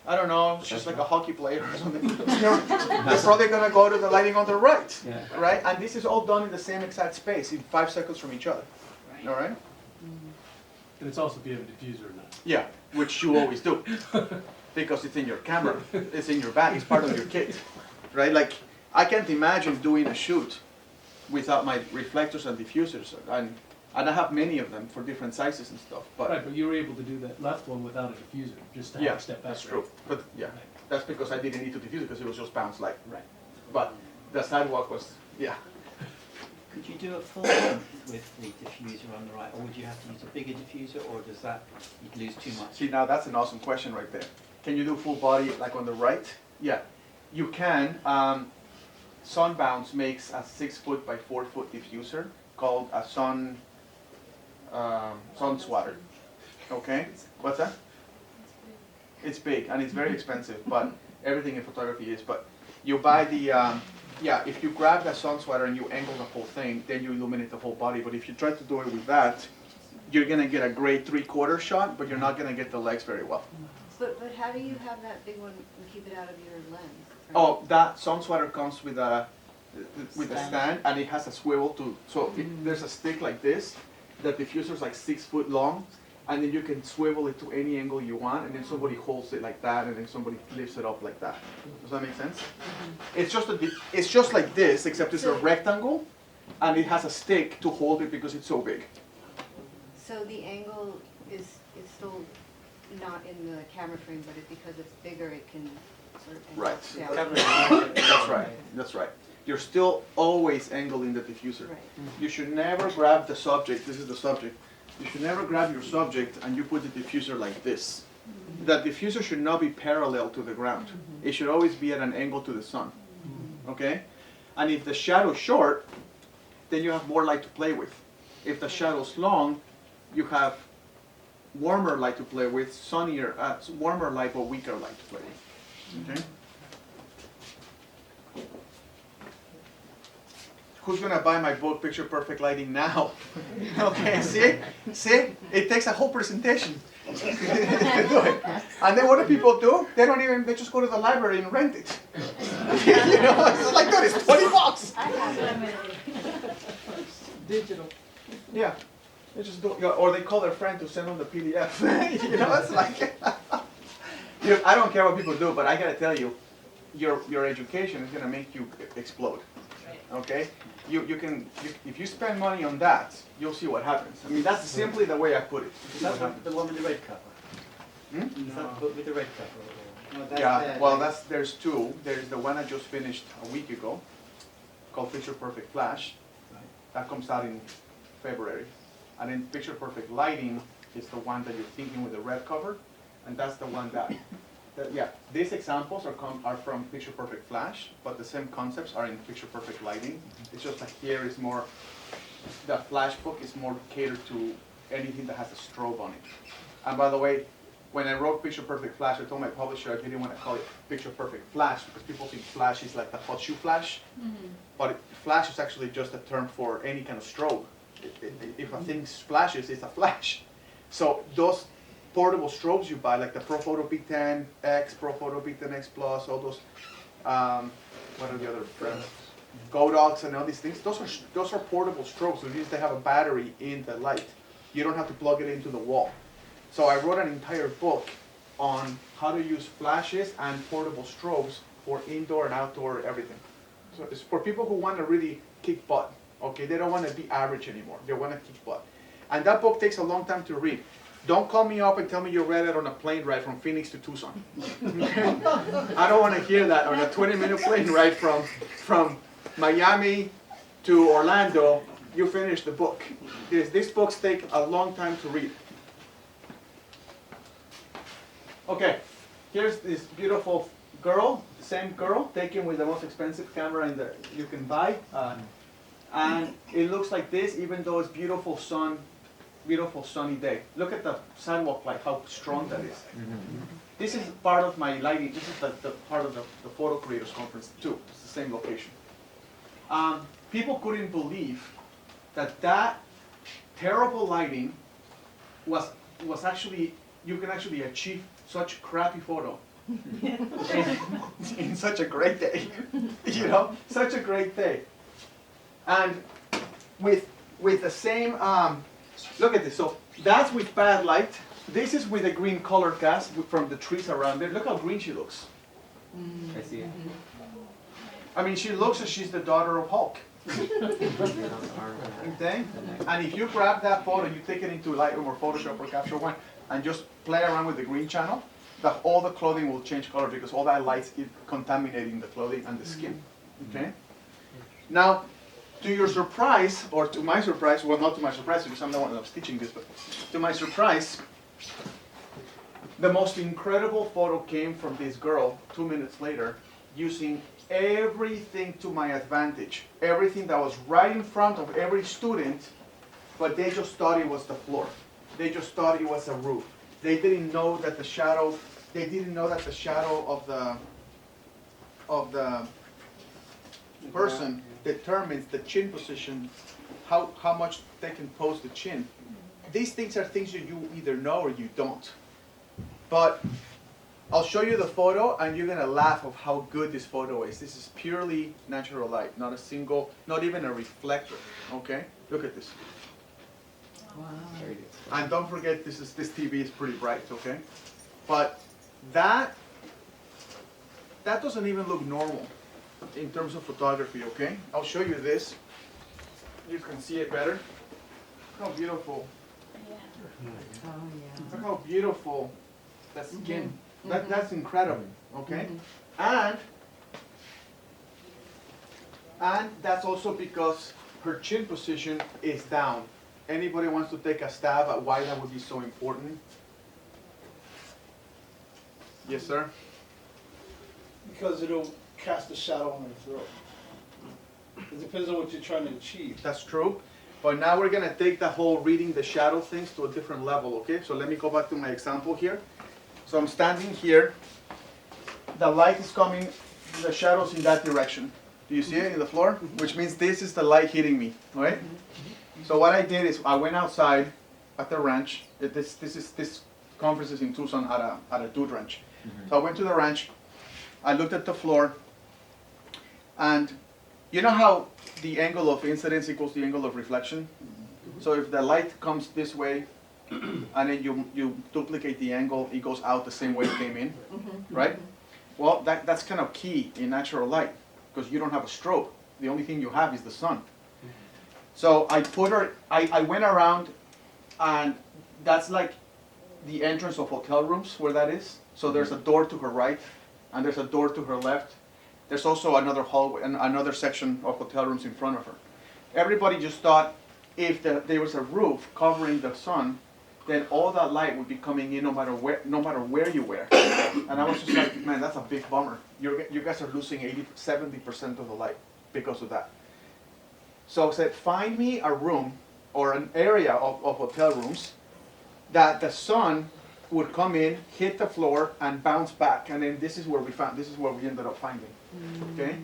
I don't know, she's like a hockey player or something, they're probably gonna go to the lighting on the right, Yeah. right? And this is all done in the same exact space, in 5 seconds from each other. All right? And it's also if you have a diffuser or not. Yeah, which you always do. Because it's in your camera, it's in your bag, it's part of your kit, right? Like, I can't imagine doing a shoot without my reflectors and diffusers, and I have many of them for different sizes and stuff, Right, but but you were able to do that left one without a diffuser, just to have yeah, a step back. that's true. But yeah, that's because I didn't need to diffuse it because it was just bounce light. Right. But the sidewalk was, yeah. Could you do a full length with the diffuser on the right, or would you have to use a bigger diffuser, or does that, you'd lose too much? See, now that's an awesome question right there. Can you do full body like on the right? Yeah, you can. Sunbounce makes a 6 foot by 4 foot diffuser called a sun swatter. Okay, what's that? It's big and it's very expensive, but everything in photography is. But you buy the yeah. If you grab the sun swatter and you angle the whole thing, then you illuminate the whole body. But if you try to do it with that, you're gonna get a great 3/4 shot, but you're not gonna get the legs very well. But how do you have that big one and keep it out of your lens? Oh, that sun swatter comes with a stand, and it has a swivel to. So there's a stick like this. The diffuser's like 6 foot long, and then you can swivel it to any angle you want, and then somebody holds it like that, and then somebody lifts it up like that. Does that make sense? It's just like this, except it's a rectangle, and it has a stick to hold it because it's so big. So the angle is still not in the camera frame, but because it's bigger, it can sort of angle Right. down. That's right. That's right. You're still always angling the diffuser. Right. You should never grab the subject. This is the subject. You should never grab your subject and you put the diffuser like this. The diffuser should not be parallel to the ground. It should always be at an angle to the sun. Okay? And if the shadow's short, then you have more light to play with. If the shadow's long, you have warmer light to play with, sunnier, warmer light but weaker light to play with. Okay? Who's gonna buy my book, Picture Perfect Lighting, now? Okay, see? It takes a whole presentation to do it. And then what do people do? They just go to the library and rent it. You know, it's like that, it's $20. Digital. Yeah, they just do, or they call their friend to send them the PDF. You know, it's like, I don't care what people do, but I gotta tell you, your education is gonna make you explode. Okay, if you spend money on that, you'll see what happens. I mean, that's simply the way I put it. Is that the one with the red cover? Hmm? Is that the book with the red cover? No, that's Yeah, well, there's two. There's the one I just finished a week ago, called Picture Perfect Flash. That comes out in February. And then Picture Perfect Lighting is the one that you're thinking with the red cover, and that's the one that yeah, these examples are from Picture Perfect Flash, but the same concepts are in Picture Perfect Lighting. It's just like here is more, the Flash book is more catered to anything that has a strobe on it. And by the way, when I wrote Picture Perfect Flash, I told my publisher I didn't want to call it Picture Perfect Flash because people think flash is like the hot shoe flash. But flash is actually just a term for any kind of strobe. If a thing splashes, it's a flash. So those portable strobes you buy, like the ProPhoto B10X, ProPhoto B10X Plus, all those, what are the other brands? Godox and all these things, those are portable strobes, so they have a battery in the light. You don't have to plug it into the wall. So I wrote an entire book on how to use flashes and portable strobes for indoor and outdoor everything. So it's for people who want to really kick butt, okay? They don't want to be average anymore, they want to kick butt. And that book takes a long time to read. Don't call me up and tell me you read it on a plane ride from Phoenix to Tucson. Okay? I don't want to hear that on a 20-minute plane ride from Miami to Orlando. You finish the book. These books take a long time to read. Okay, here's this beautiful girl, same girl, taken with the most expensive camera you can buy. And it looks like this, even though it's beautiful sunny day. Look at the sidewalk light, how strong that is. This is part of my lighting. This is the part of the Photo Creators Conference too. It's the same location. People couldn't believe that terrible lighting was actually, you can actually achieve such crappy photo in such a great day. You know, such a great day. And with the same, look at this. So that's with bad light. This is with a green color cast from the trees around it. Look how green she looks. I see it. I mean, she looks as she's the daughter of Hulk. Okay? And if you grab that photo, you take it into Lightroom or Photoshop or Capture One, and just play around with the green channel, all the clothing will change color because all that light is contaminating the clothing and the skin. Okay? Now, to your surprise, or to my surprise, well, not to my surprise because I'm the one that's teaching this, but to my surprise, the most incredible photo came from this girl 2 minutes later using everything to my advantage. Everything that was right in front of every student, but they just thought it was the floor. They just thought it was a roof. They didn't know that the shadow, of the person determines the chin position, how much they can pose the chin. These things are things that you either know or you don't. But I'll show you the photo and you're gonna laugh of how good this photo is. This is purely natural light, not a single, not even a reflector, okay? Look at this. Wow. And don't forget, this TV is pretty bright, okay? But that doesn't even look normal in terms of photography, okay? I'll show you this. You can see it better. Look how beautiful. Oh, yeah. Look how beautiful the skin. That's incredible, okay? And that's also because her chin position is down. Anybody wants to take a stab at why that would be so important? Yes, sir? Because it'll cast a shadow on her throat. It depends on what you're trying to achieve. That's true. But now we're gonna take the whole reading the shadow things to a different level, okay? So let me go back to my example here. So I'm standing here. The light is coming, the shadow's in that direction. Do you see it in the floor? Which means this is the light hitting me, right? So what I did is I went outside at the ranch. This conference is in Tucson at a dude ranch. So I went to the ranch. I looked at the floor, and you know how the angle of incidence equals the angle of reflection? So if the light comes this way, and then you duplicate the angle, it goes out the same way it came in, right? Well, that's kind of key in natural light, because you don't have a strobe. The only thing you have is the sun. So I went around, and that's like the entrance of hotel rooms where that is. So there's a door to her right, and there's a door to her left. There's also another hallway, and another section of hotel rooms in front of her. Everybody just thought if there was a roof covering the sun, then all that light would be coming in no matter where you were. And I was just like, man, that's a big bummer. You guys are losing 70% of the light because of that. So I said, find me a room or an area of hotel rooms that the sun would come in, hit the floor, and bounce back. And then this is where we ended up finding. Okay?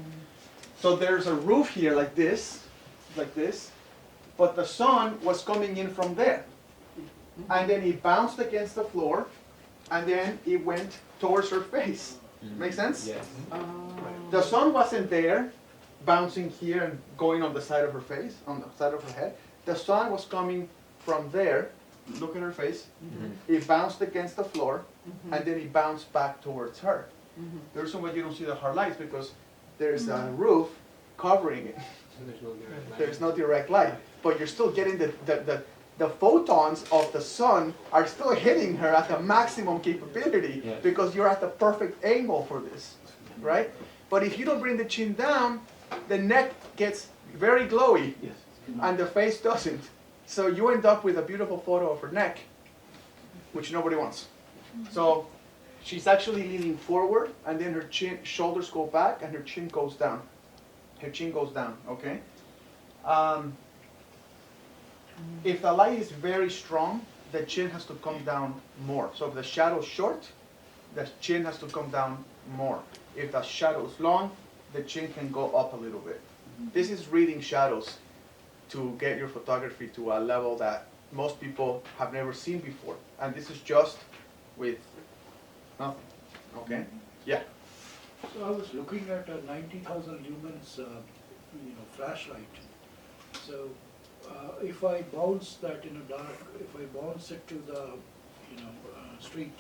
So there's a roof here like this, but the sun was coming in from there. And then it bounced against the floor, and then it went towards her face. Make sense? Yes. The sun wasn't there, bouncing here and going on the side of her face, on the side of her head. The sun was coming from there. Look at her face. It bounced against the floor, and then it bounced back towards her. The reason why you don't see the hard lights because there's a roof covering it. There's no direct light, but you're still getting the photons of the sun are still hitting her at the maximum capability Yes. because you're at the perfect angle for this, right? But if you don't bring the chin down, the neck gets very glowy Yes. and the face doesn't. So you end up with a beautiful photo of her neck, which nobody wants. So she's actually leaning forward, and then her shoulders go back, and her chin goes down. Her chin goes down, okay? If the light is very strong, the chin has to come down more. So if the shadow's short, the chin has to come down more. If the shadow's long, the chin can go up a little bit. This is reading shadows to get your photography to a level that most people have never seen before. And this is just with nothing, okay? Yeah. So I was looking at a 90,000 lumens, flashlight. So if I bounce that in a dark, if I bounce it to the, street,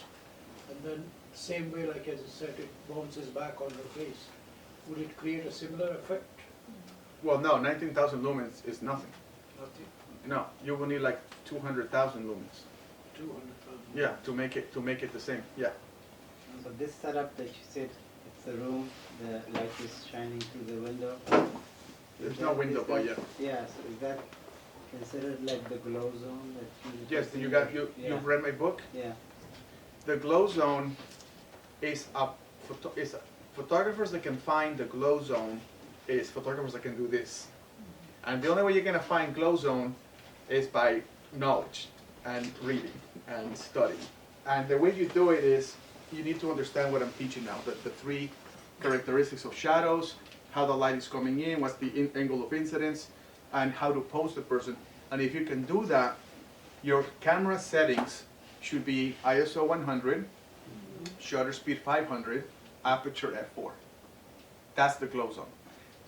and then same way, like as I said, it bounces back on her face, would it create a similar effect? Well, no, 19,000 lumens is nothing. Nothing, No, you will need like 200,000 lumens. 200,000? Yeah, to make it the same. Yeah. So this setup that you said, it's a room, the light is shining through the window. There's no window, but yeah. Yeah, so is that considered like the glow zone that you? Yes, Yeah. you've read my book? Yeah. The glow zone is photographers that can find the glow zone is photographers that can do this. And the only way you're gonna find glow zone is by knowledge and reading and studying. And the way you do it is you need to understand what I'm teaching now, the three characteristics of shadows, how the light is coming in, what's the angle of incidence, and how to pose the person. And if you can do that, your camera settings should be ISO 100, shutter speed 500, aperture f4. That's the glow zone.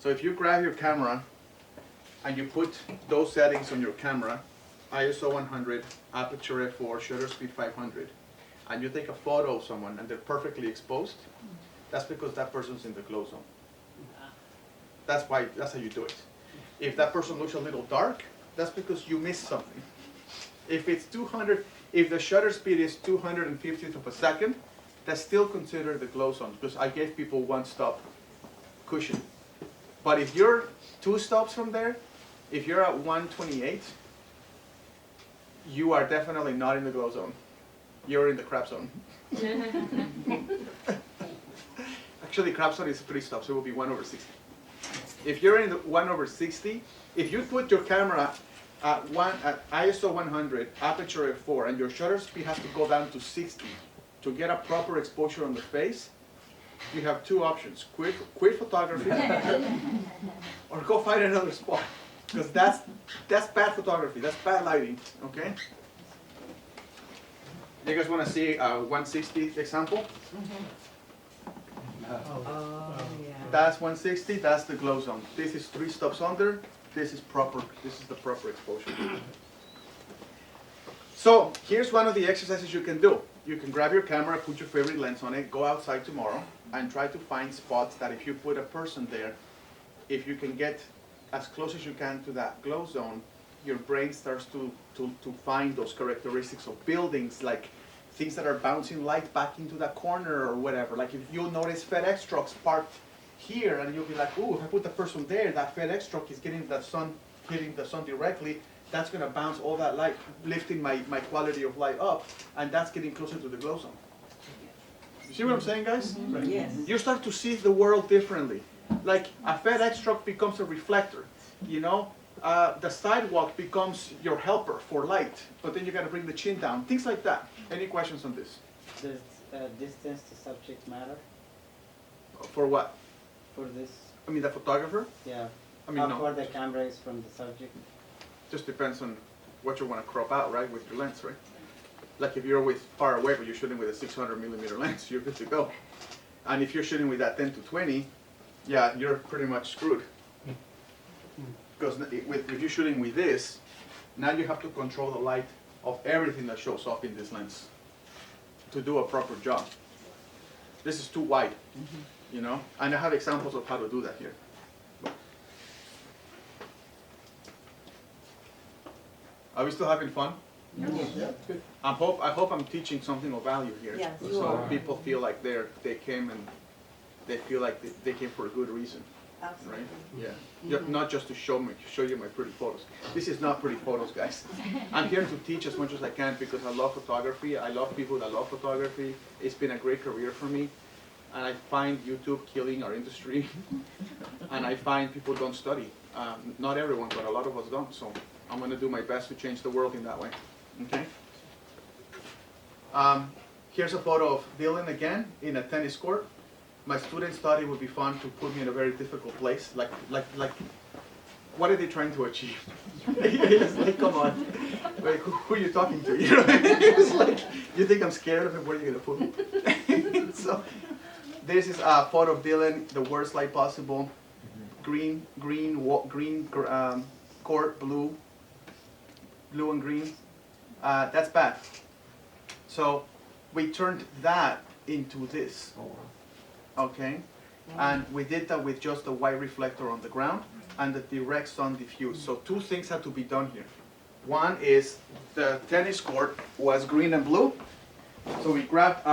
So if you grab your camera and you put those settings on your camera, ISO 100, aperture f4, shutter speed 500, and you take a photo of someone and they're perfectly exposed, that's because that person's in the glow zone. That's how you do it. If that person looks a little dark, that's because you missed something. If it's 200, if the shutter speed is 250th of a second, that's still considered the glow zone because I gave people one stop cushion. But if you're 2 stops from there, if you're at 128, you are definitely not in the glow zone. You're in the crap zone. Actually, crap zone is 3 stops, so it will be 1/60. If you're in the 1/60, if you put your camera at ISO 100, aperture f4, and your shutter speed has to go down to 60 to get a proper exposure on the face, you have 2 options: quit photography, or go find another spot, because that's bad photography. That's bad lighting. Okay. You guys want to see a 160 example? Oh, yeah. That's 160, that's the glow zone. This is 3 stops under, this is the proper exposure. So, here's one of the exercises you can do. You can grab your camera, put your favorite lens on it, go outside tomorrow, and try to find spots that if you put a person there, if you can get as close as you can to that glow zone, your brain starts to find those characteristics of buildings, like things that are bouncing light back into that corner or whatever. Like if you'll notice FedEx trucks parked here, and you'll be like, ooh, if I put the person there, that FedEx truck is getting the sun, hitting the sun directly, that's gonna bounce all that light, lifting my quality of light up, and that's getting closer to the glow zone. You see what I'm saying, guys? Yes. You start to see the world differently. Like a FedEx truck becomes a reflector, you know? the sidewalk becomes your helper for light, but then you gotta bring the chin down, things like that. Any questions on this? Does distance to subject matter For what? for this? I mean, the photographer? Yeah. I mean, How no. far the camera is from the subject? Just depends on what you want to crop out, right, with your lens, right? Like if you're with far away, but you're shooting with a 600mm lens, you're good to go. And if you're shooting with that 10-20, yeah, you're pretty much screwed. Because if you're shooting with this, now you have to control the light of everything that shows up in this lens to do a proper job. This is too wide, you know? And I have examples of how to do that here. Are we still having fun? Yeah, good. I hope I'm teaching something of value here. Yes, you So are. people feel like they came and they feel like they came for a good reason, Absolutely. right? Yeah. Not just to show you my pretty photos. This is not pretty photos, guys. I'm here to teach as much as I can because I love photography. I love people that love photography. It's been a great career for me. And I find YouTube killing our industry. And I find people don't study. Not everyone, but a lot of us don't. So I'm going to do my best to change the world in that way. Okay? Here's a photo of Dylan again in a tennis court. My students thought it would be fun to put me in a very difficult place. Like, what are they trying to achieve? It's like, come on. Like, who are you talking to? You know? It's like, you think I'm scared of it? Where are you going to put me? So, this is a photo of Dylan, the worst light possible. Green court, blue and green. That's bad. So we turned that into this. Okay? And we did that with just the white reflector on the ground and the direct sun diffuse. So two things had to be done here. One is the tennis court was green and blue. So we grabbed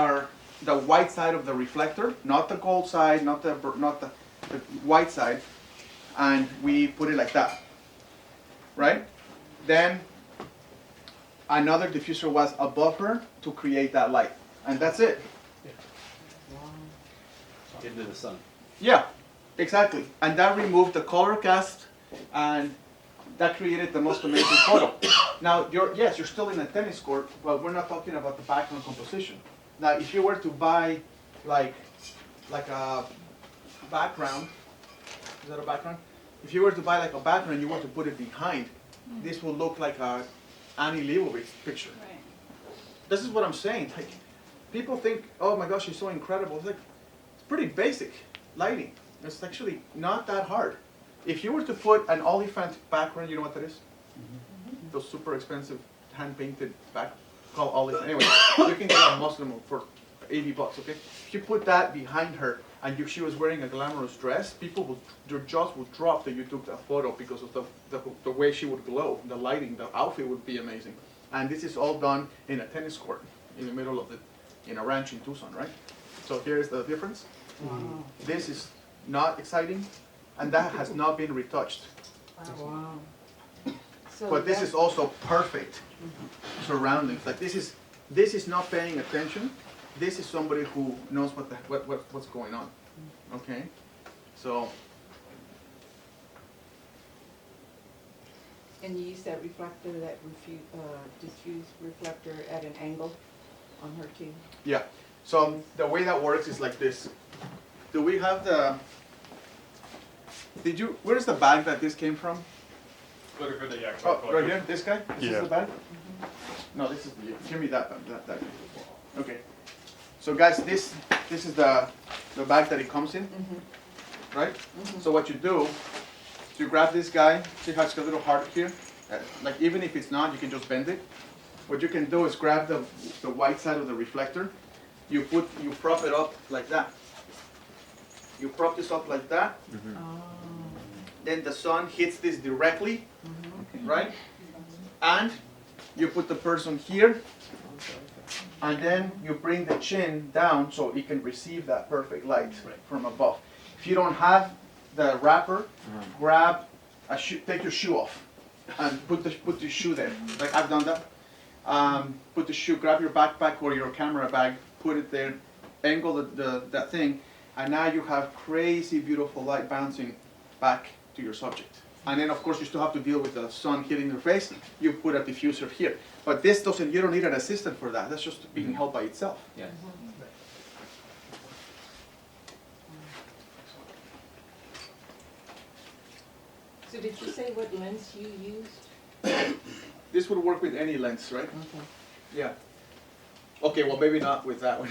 the white side of the reflector, not the gold side, not the white side, and we put it like that, right? Then another diffuser was above her to create that light, and that's it. Into the sun. Yeah, exactly. And that removed the color cast, and that created the most amazing photo. Now, you're still in a tennis court, but we're not talking about the background composition. Now, if you were to buy like a background, is that a background? If you were to buy like a background, you want to put it behind, this will look like a Annie Leibovitz picture. Right. This is what I'm saying. Like, people think, oh my gosh, she's so incredible. It's like, it's pretty basic lighting. It's actually not that hard. If you were to put an Oliphant background, you know what that is? Those super expensive hand-painted back, called Oliphant. Anyway, you can get a Muslim for $80, okay? If you put that behind her and she was wearing a glamorous dress, their jaws would drop that you took that photo because of the way she would glow, the lighting, the outfit would be amazing. And this is all done in a tennis court in the middle of in a ranch in Tucson, right? So here's the difference. Wow. This is not exciting, and that has not been retouched. Wow. So But this that- is also perfect surroundings. Like this is not paying attention. This is somebody who knows what's going on. Okay, so And you used that reflector, that diffuse reflector at an angle on her too? yeah. So the way that works is like this. Do we have the? Where's the bag that this came from? Looking for the actual Oh, right here. This guy. This Yeah. is the bag. No, this is give me that guy. Okay. So guys, this is the bag that it comes in, right? So what you do, is you grab this guy. See how it's got a little heart here? Like even if it's not, you can just bend it. What you can do is grab the white side of the reflector. You prop it up like that. You prop this up like that. Oh. Then the sun hits this directly, right? And you put the person here. And then you bring the chin down so it can receive that perfect light from above. If you don't have the wrapper, grab a shoe, take your shoe off, and put the shoe there. Like I've done that. Put the shoe, grab your backpack or your camera bag, put it there, angle that thing, and now you have crazy beautiful light bouncing back to your subject. And then of course you still have to deal with the sun hitting your face. You put a diffuser here. But this doesn't, you don't need an assistant for that. That's just being held by itself. Yeah. So did you say what lens you used? This would work with any lens, right? Okay. Yeah. Okay, well maybe not with that one.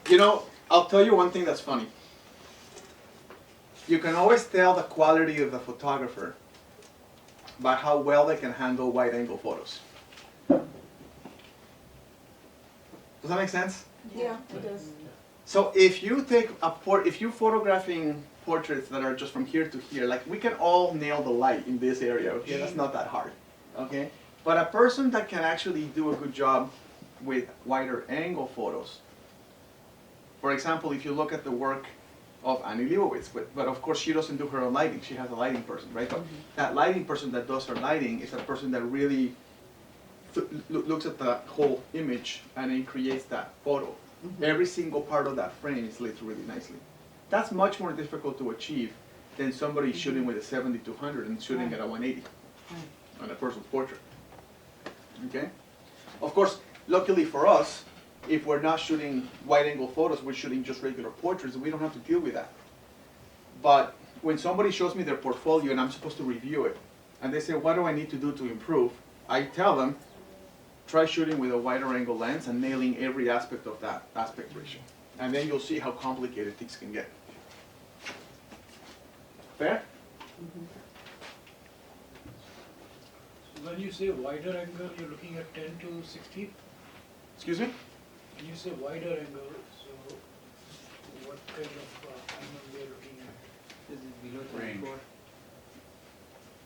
You know, I'll tell you one thing that's funny. You can always tell the quality of the photographer by how well they can handle wide angle photos. Does that make sense? Yeah, it does. So if you take a if you're photographing portraits that are just from here to here, like we can all nail the light in this area, okay? That's not that hard, okay? But a person that can actually do a good job with wider angle photos, for example, if you look at the work of Annie Leibovitz, but of course she doesn't do her own lighting, she has a lighting person, right? But that lighting person that does her lighting is a person that really looks at the whole image and then creates that photo. Every single part of that frame is lit really nicely. That's much more difficult to achieve than somebody shooting with a 70-200 and shooting at a 180 on a person's portrait. Okay? Of course, luckily for us, if we're not shooting wide-angle photos, we're shooting just regular portraits, and we don't have to deal with that. But when somebody shows me their portfolio and I'm supposed to review it, and they say, what do I need to do to improve? I tell them, try shooting with a wider angle lens and nailing every aspect of that aspect ratio. And then you'll see how complicated things can get. Fair? So when you say wider angle, you're looking at 10 to 16? Excuse me? When you say wider angle, so what kind of angle we are looking at? This is below Range. 24.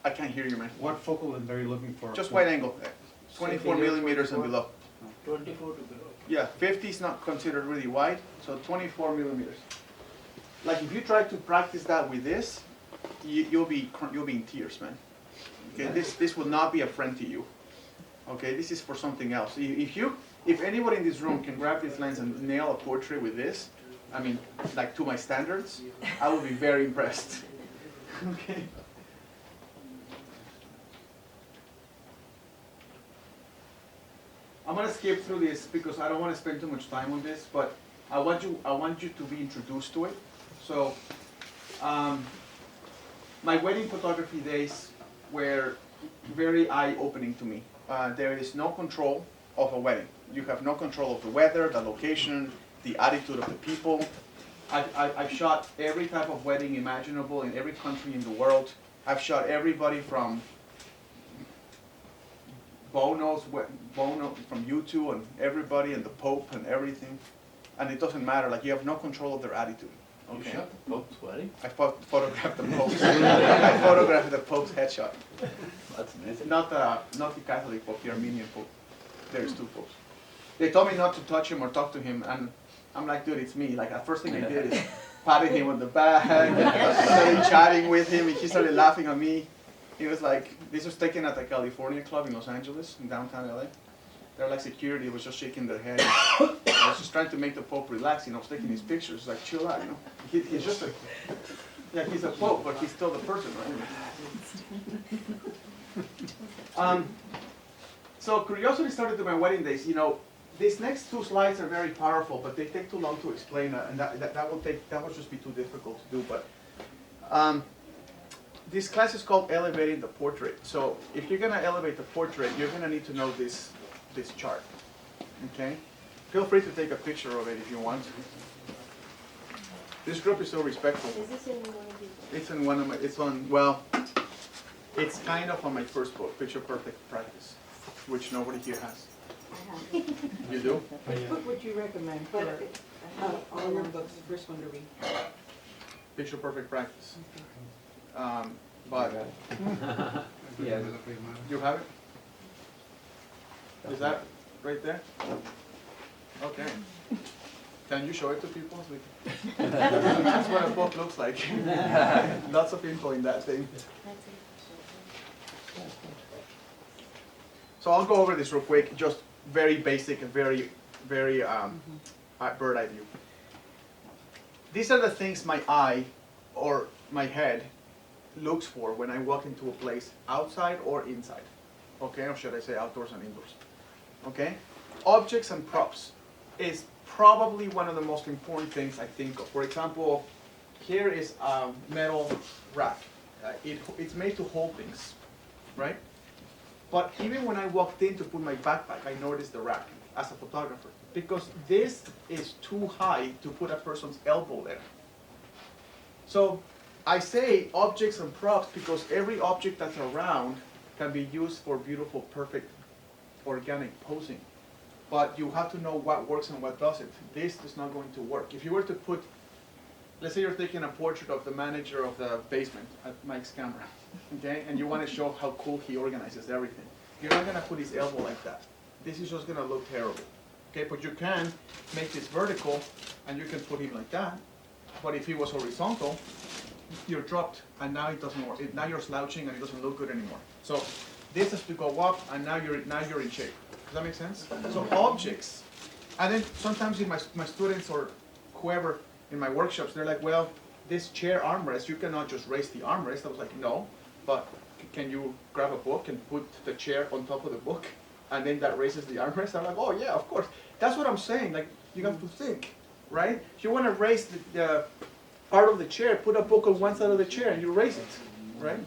I can't hear you, man. What focal length are you looking for? Just wide angle, 24 millimeters and below. 24 to below. Yeah, 50 is not considered really wide, so 24 millimeters. Like if you try to practice that with this, you'll be in tears, man. Okay, this will not be a friend to you. Okay, this is for something else. If anybody in this room can grab this lens and nail a portrait with this, I mean, like to my standards, I will be very impressed. Okay. I'm gonna skip through this because I don't want to spend too much time on this, but I want you to be introduced to it. So, my wedding photography days were very eye-opening to me. There is no control of a wedding. You have no control of the weather, the location, the attitude of the people. I've shot every type of wedding imaginable in every country in the world. I've shot everybody from Bono from U2 and everybody and the Pope and everything. And it doesn't matter, like you have no control of their attitude. Okay? You shot the Pope's wedding? I photographed the Pope's. I photographed the Pope's headshot. That's amazing. Not the Catholic Pope, the Armenian Pope. There's two Popes. They told me not to touch him or talk to him, and I'm like, dude, it's me. Like, the first thing I did is patted him on the back, started chatting with him, and he started laughing at me. He was like, this was taken at the California Club in Los Angeles, in downtown LA. They're like security was just shaking their head. I was just trying to make the Pope relax, I was taking his pictures, like chill out, He's just he's a Pope, but he's still the person, right? So curiosity started to my wedding days. These next two slides are very powerful, but they take too long to explain, and that will just be too difficult to do. But this class is called Elevating the Portrait. So if you're going to elevate the portrait, you're going to need to know this chart. Okay? Feel free to take a picture of it if you want. This group is so respectful. Is this in one of these? It's in one of my, it's kind of on my first book, Picture Perfect Practice, which nobody here has. I have it. You do? Which book would you recommend for all your books, the first one to read? Picture Perfect Practice. But Yeah. you have it? Is that right there? Okay. Can you show it to people? That's what a book looks like. Lots of info in that thing. So I'll go over this real quick, just very basic and very bird eye view. These are the things my eye, or my head looks for when I walk into a place outside or inside, okay, or should I say outdoors and indoors, okay? Objects and props is probably one of the most important things I think of. For example, here is a metal rack. It's made to hold things, right? But even when I walked in to put my backpack, I noticed the rack as a photographer, because this is too high to put a person's elbow there. So I say objects and props because every object that's around can be used for beautiful, perfect, organic posing. But you have to know what works and what doesn't. This is not going to work. If you were to put, let's say you're taking a portrait of the manager of the basement at Mike's camera, okay, and you want to show how cool he organizes everything. You're not going to put his elbow like that. This is just going to look terrible. Okay, but you can make this vertical, and you can put him like that. But if he was horizontal, you're dropped, and now it doesn't work. Now you're slouching, and it doesn't look good anymore. So this has to go up, and now you're in shape. Does that make sense? So objects, and then sometimes in my students or whoever in my workshops, they're like, well, this chair armrest, you cannot just raise the armrest. I was like, no, but can you grab a book and put the chair on top of the book, and then that raises the armrest? I'm like, oh yeah, of course. That's what I'm saying. Like, you have to think, right? If you want to raise the part of the chair, put a book on one side of the chair and you raise it, right?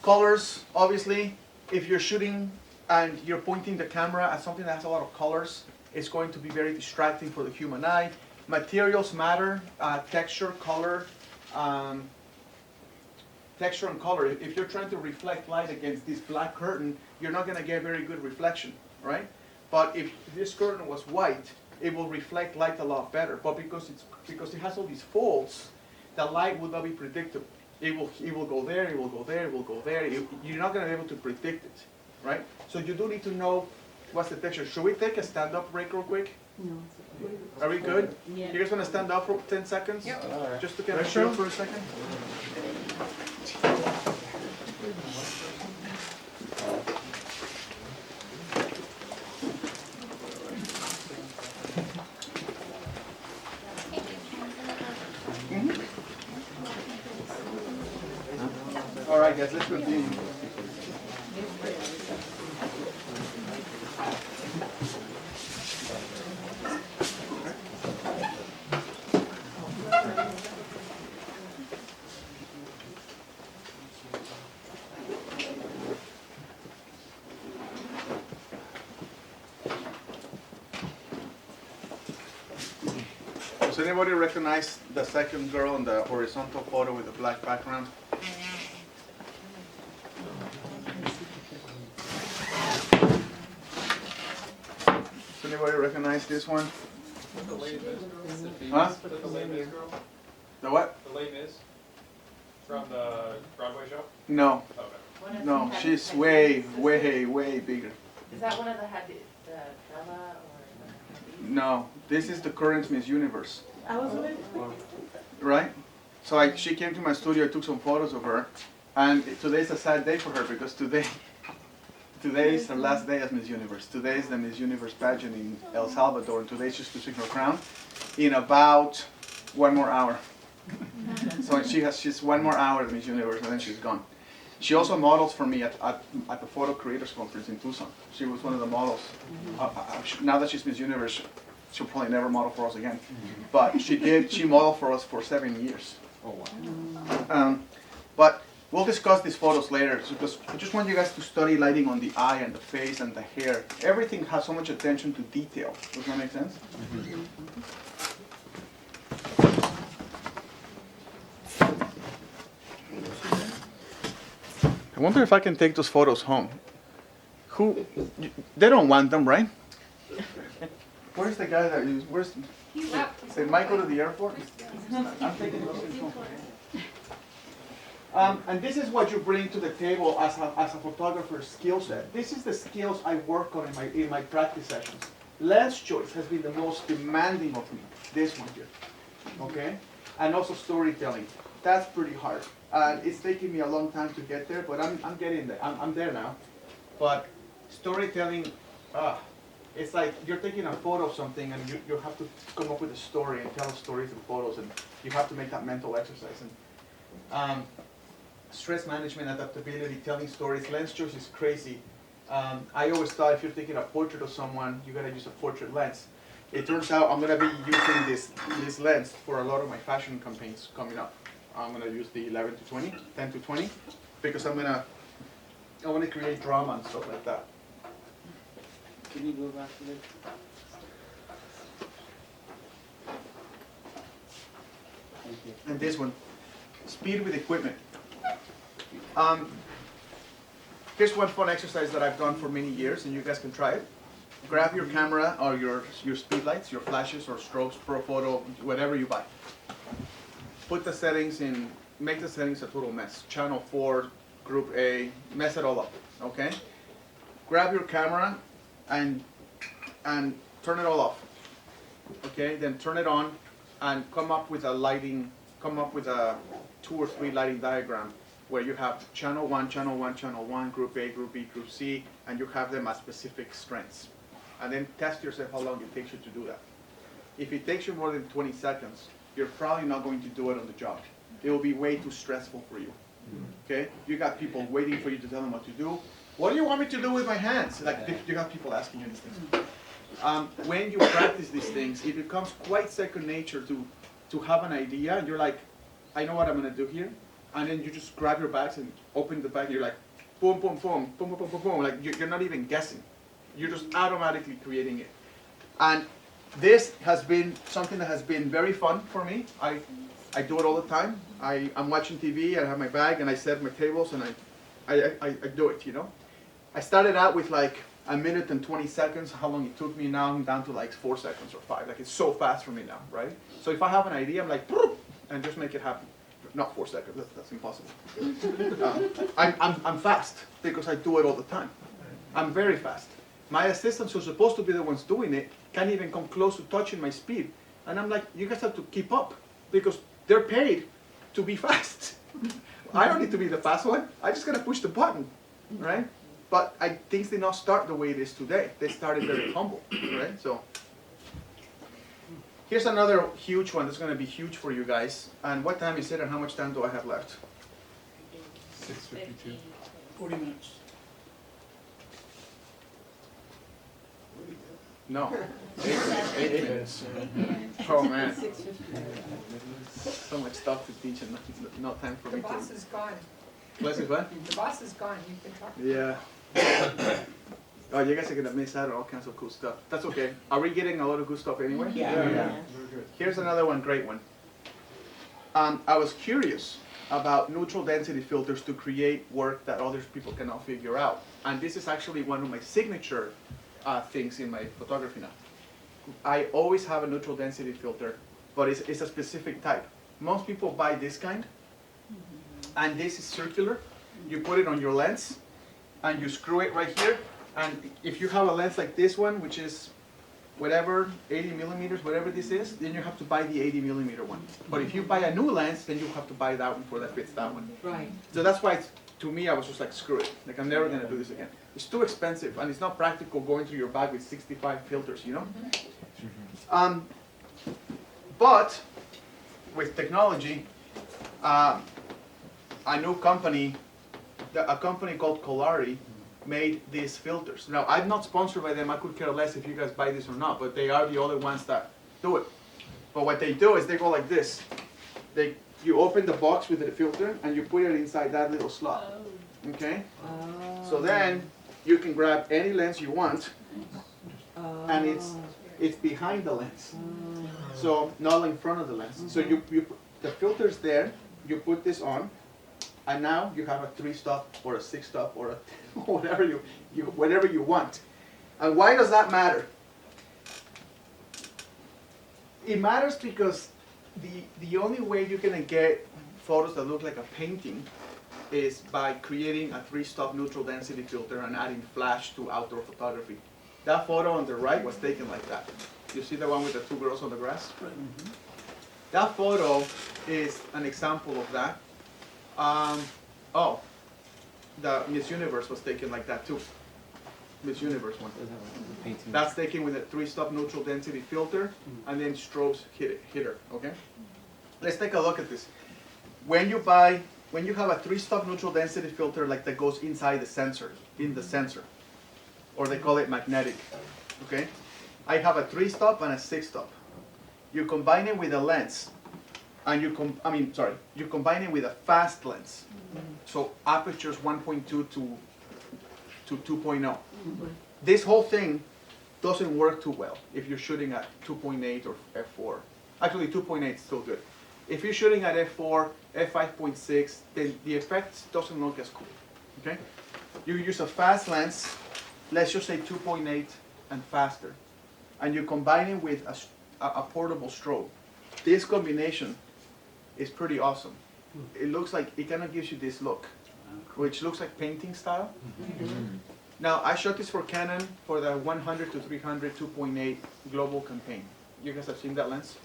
Colors, obviously, if you're shooting and you're pointing the camera at something that has a lot of colors, it's going to be very distracting for the human eye. Materials matter, texture, color, texture and color. If you're trying to reflect light against this black curtain, you're not going to get very good reflection, right? But if this curtain was white, it will reflect light a lot better. But because it has all these folds, the light will not be predictable. It will go there, it will go there, it will go there. You're not going to be able to predict it, right? So you do need to know what's the texture. Should we take a stand-up break real quick? No. Are we good? Yeah. You guys want to stand up for 10 seconds? Yep. Just to get a feel for a second? All right, guys, let's continue. Does anybody recognize the second girl in the horizontal photo with the black background? Does anybody recognize this one? The late Miss? Huh? The late Miss girl? The what? The late Miss? From the Broadway show? No, Okay. no, she's way, way, way bigger. Is that one of the Bella or? No, this is the current Miss Universe, I was with. right? So she came to my studio, I took some photos of her, and today's a sad day for her because today is her last day as Miss Universe. Today is the Miss Universe pageant in El Salvador, and today she's losing her crown in about 1 more hour. So she's 1 more hour at Miss Universe, and then she's gone. She also models for me at the Photo Creators Conference in Tucson. She was one of the models. Now that she's Miss Universe, she'll probably never model for us again. But she modeled for us for 7 years. Oh, wow. But we'll discuss these photos later, because I just want you guys to study lighting on the eye and the face and the hair. Everything has so much attention to detail. Does that make sense? I wonder if I can take those photos home. They don't want them, right? Where's the guy that is, did Mike go to the airport? I'm taking those things home. And this is what you bring to the table as a photographer's skill set. This is the skills I work on in my practice sessions. Lens choice has been the most demanding of me, this one here, okay? And also storytelling. That's pretty hard. It's taking me a long time to get there, but I'm getting there. I'm there now. But storytelling, it's like you're taking a photo of something and you have to come up with a story and tell a story through photos, and you have to make that mental exercise. And stress management, adaptability, telling stories, lens choice is crazy. I always thought if you're taking a portrait of someone, you gotta use a portrait lens. It turns out I'm gonna be using this lens for a lot of my fashion campaigns coming up. I'm gonna use the 11 to 20, 10 to 20, because I wanna create drama and stuff like that. Can you go back to this? Thank you. And this one, speed with equipment. Here's one fun exercise that I've done for many years, and you guys can try it. Grab your camera or your speed lights, your flashes or strobes, pro photo, whatever you buy. Put the settings in, make the settings a total mess. Channel 4, group A, mess it all up, okay? Grab your camera and turn it all off, okay? Then turn it on and come up with a 2 or 3 lighting diagram where you have channel 1, channel 1, channel 1, group A, group B, group C, and you have them at specific strengths. And then test yourself how long it takes you to do that. If it takes you more than 20 seconds, you're probably not going to do it on the job. It will be way too stressful for you, okay? You got people waiting for you to tell them what to do. What do you want me to do with my hands? Like, you got people asking you these things. When you practice these things, it becomes quite second nature to have an idea, and you're like, I know what I'm gonna do here. And then you just grab your bags and open the bag, and you're like, boom, boom, boom, boom, boom, boom, boom, boom. Like, you're not even guessing. You're just automatically creating it. And this has been something that has been very fun for me. I do it all the time. I'm watching TV, I have my bag, and I set my tables, and I do it, you know? I started out with like 1 minute and 20 seconds, how long it took me. Now I'm down to like 4 seconds or 5. Like, it's so fast for me now, right? So if I have an idea, I'm like, and just make it happen. Not 4 seconds, that's impossible. I'm fast because I do it all the time. I'm very fast. My assistants who are supposed to be the ones doing it can't even come close to touching my speed. And I'm like, you guys have to keep up because they're paid to be fast. I don't need to be the fast one. I just gotta push the button, right? But things did not start the way it is today. They started very humble, right? So here's another huge one that's gonna be huge for you guys. And what time is it and how much time do I have left? 6:52. 40 minutes. No, 8 minutes. Oh man, 6:50. so much stuff to teach and no time for The me to. boss is gone. Class is what? The boss is gone. You can talk. Yeah. Oh, you guys are gonna miss out on all kinds of cool stuff. That's okay. Are we getting a lot of good stuff anyway? Yeah. Here's another one, great one. I was curious about neutral density filters to create work that other people cannot figure out. And this is actually one of my signature things in my photography now. I always have a neutral density filter, but it's a specific type. Most people buy this kind, and this is circular. You put it on your lens, and you screw it right here. And if you have a lens like this one, which is whatever, 80 millimeters, whatever this is, then you have to buy the 80 millimeter one. But if you buy a new lens, then you have to buy that one for that fits that one. Right. So that's why, to me, I was just like, screw it. Like, I'm never gonna do this again. It's too expensive, and it's not practical going through your bag with 65 filters, you know? But with technology, a new company, a company called Colari, made these filters. Now, I'm not sponsored by them. I could care less if you guys buy this or not, but they are the only ones that do it. But what they do is they go like this. You open the box with the filter, and you put it inside that little slot. Okay? So then you can grab any lens you want, and it's behind the lens. So not in front of the lens. So the filter's there, you put this on, and now you have a 3-stop or a 6-stop or a whatever you want. And why does that matter? It matters because the only way you're gonna get photos that look like a painting is by creating a 3-stop neutral density filter and adding flash to outdoor photography. That photo on the right was taken like that. You see the one with the 2 girls on the grass? That photo is an example of that. The Miss Universe was taken like that too. Miss Universe one. That's taken with a 3-stop neutral density filter, and then strobes hitter, okay? Let's take a look at this. When you have a 3-stop neutral density filter like that goes inside the sensor, or they call it magnetic, okay? I have a 3-stop and a 6-stop. You combine it with a lens, and you combine it with a fast lens. So apertures 1.2 to 2.0. This whole thing doesn't work too well if you're shooting at 2.8 or f4. Actually, 2.8 is still good. If you're shooting at f4, f5.6, then the effect doesn't look as cool, okay? You use a fast lens, let's just say 2.8 and faster, and you combine it with a portable strobe. This combination is pretty awesome. It looks like, it kind of gives you this look, which looks like painting style. Now, I shot this for Canon for the 100 to 300 2.8 global campaign. You guys have seen that lens?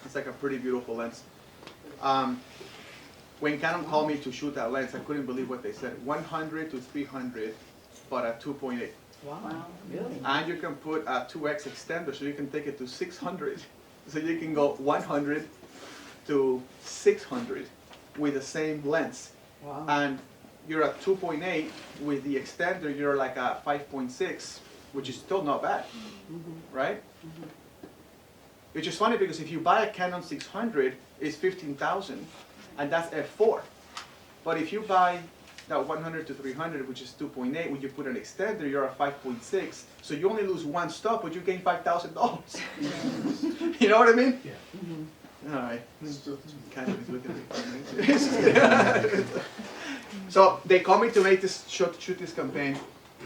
It's like a pretty beautiful lens. When Canon called me to shoot that lens, I couldn't believe what they said. 100 to 300, but at 2.8. Wow. Really? And you can put a 2x extender, so you can take it to 600. So you can go 100 to 600 with the same lens. Wow. And you're at 2.8 with the extender, you're like a 5.6, which is still not bad, right? Which is funny because if you buy a Canon 600, it's 15,000, and that's f4. But if you buy that 100 to 300, which is 2.8, when you put an extender, you're at 5.6. So you only lose 1 stop, but you gain $5,000. You know what I mean? Yeah. All right. Canon is looking at me. So they called me to make this shoot this campaign.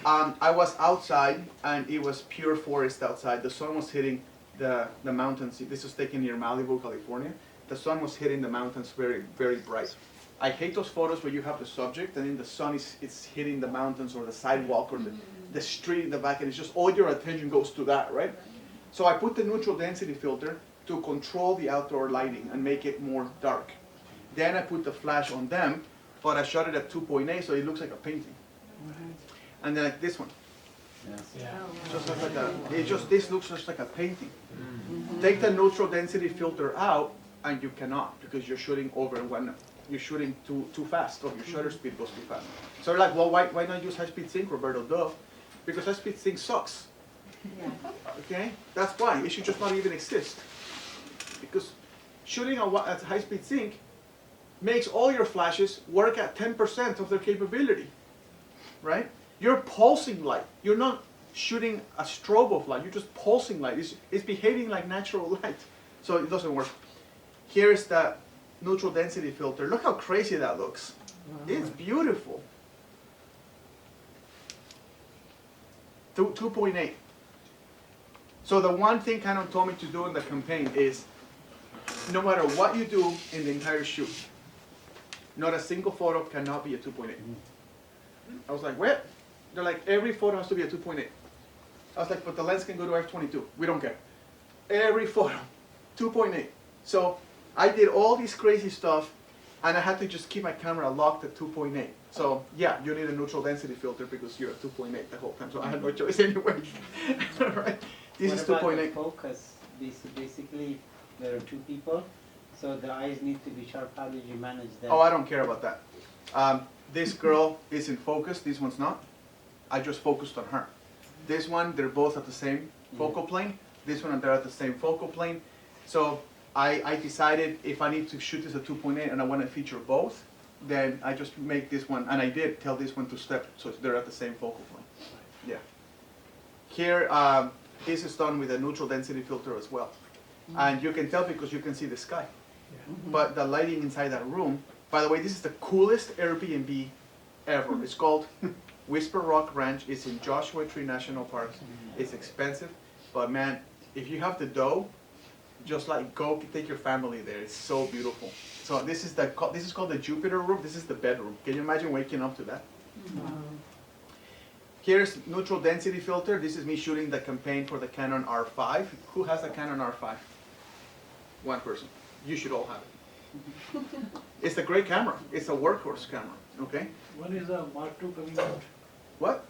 I was outside, and it was pure forest outside. The sun was hitting the mountains. This was taken near Malibu, California. The sun was hitting the mountains very, very bright. I hate those photos where you have the subject and then the sun is hitting the mountains or the sidewalk or the street in the back, and it's just all your attention goes to that, right? So I put the neutral density filter to control the outdoor lighting and make it more dark. Then I put the flash on them, but I shot it at 2.8, so it looks like a painting. And then like this one. Just looks like this looks just like a painting. Take the neutral density filter out, and you cannot, because you're shooting over one. You're shooting too fast, or your shutter speed goes too fast. So you're like, well, why not use high-speed sync, Roberto? Duh. Because high-speed sync sucks. Okay? That's why. It should just not even exist. Because shooting at high-speed sync makes all your flashes work at 10% of their capability. Right? You're pulsing light. You're not shooting a strobe of light. You're just pulsing light. It's behaving like natural light. So it doesn't work. Here's the neutral density filter. Look how crazy that looks. It's beautiful. 2.8. So the one thing Canon told me to do in the campaign is, no matter what you do in the entire shoot, not a single photo cannot be a 2.8. I was like, what? They're like, every photo has to be a 2.8. I was like, but the lens can go to f22. We don't care. Every photo, 2.8. So I did all this crazy stuff, and I had to just keep my camera locked at 2.8. So yeah, you need a neutral density filter because you're at 2.8 the whole time. So I had no choice anyway. Right? This is 2.8. Focus. Basically, there are 2 people, so the eyes need to be sharp. How did you manage that? Oh, I don't care about that. This girl is in focus. This one's not. I just focused on her. This one, they're both at the same focal plane. This one, they're at the same focal plane. So I decided if I need to shoot this at 2.8 and I want to feature both, then I just make this one, and I did tell this one to step so they're at the same focal plane. Yeah. Here, this is done with a neutral density filter as well. And you can tell because you can see the sky. But the lighting inside that room, by the way, this is the coolest Airbnb ever. It's called Whisper Rock Ranch. It's in Joshua Tree National Park. It's expensive, but man, if you have the dough, just like go take your family there. It's so beautiful. So this is called the Jupiter room. This is the bedroom. Can you imagine waking up to that? Here's neutral density filter. This is me shooting the campaign for the Canon R5. Who has the Canon R5? One person. You should all have it. It's a great camera. It's a workhorse camera. Okay. When is the Mark II coming out? What?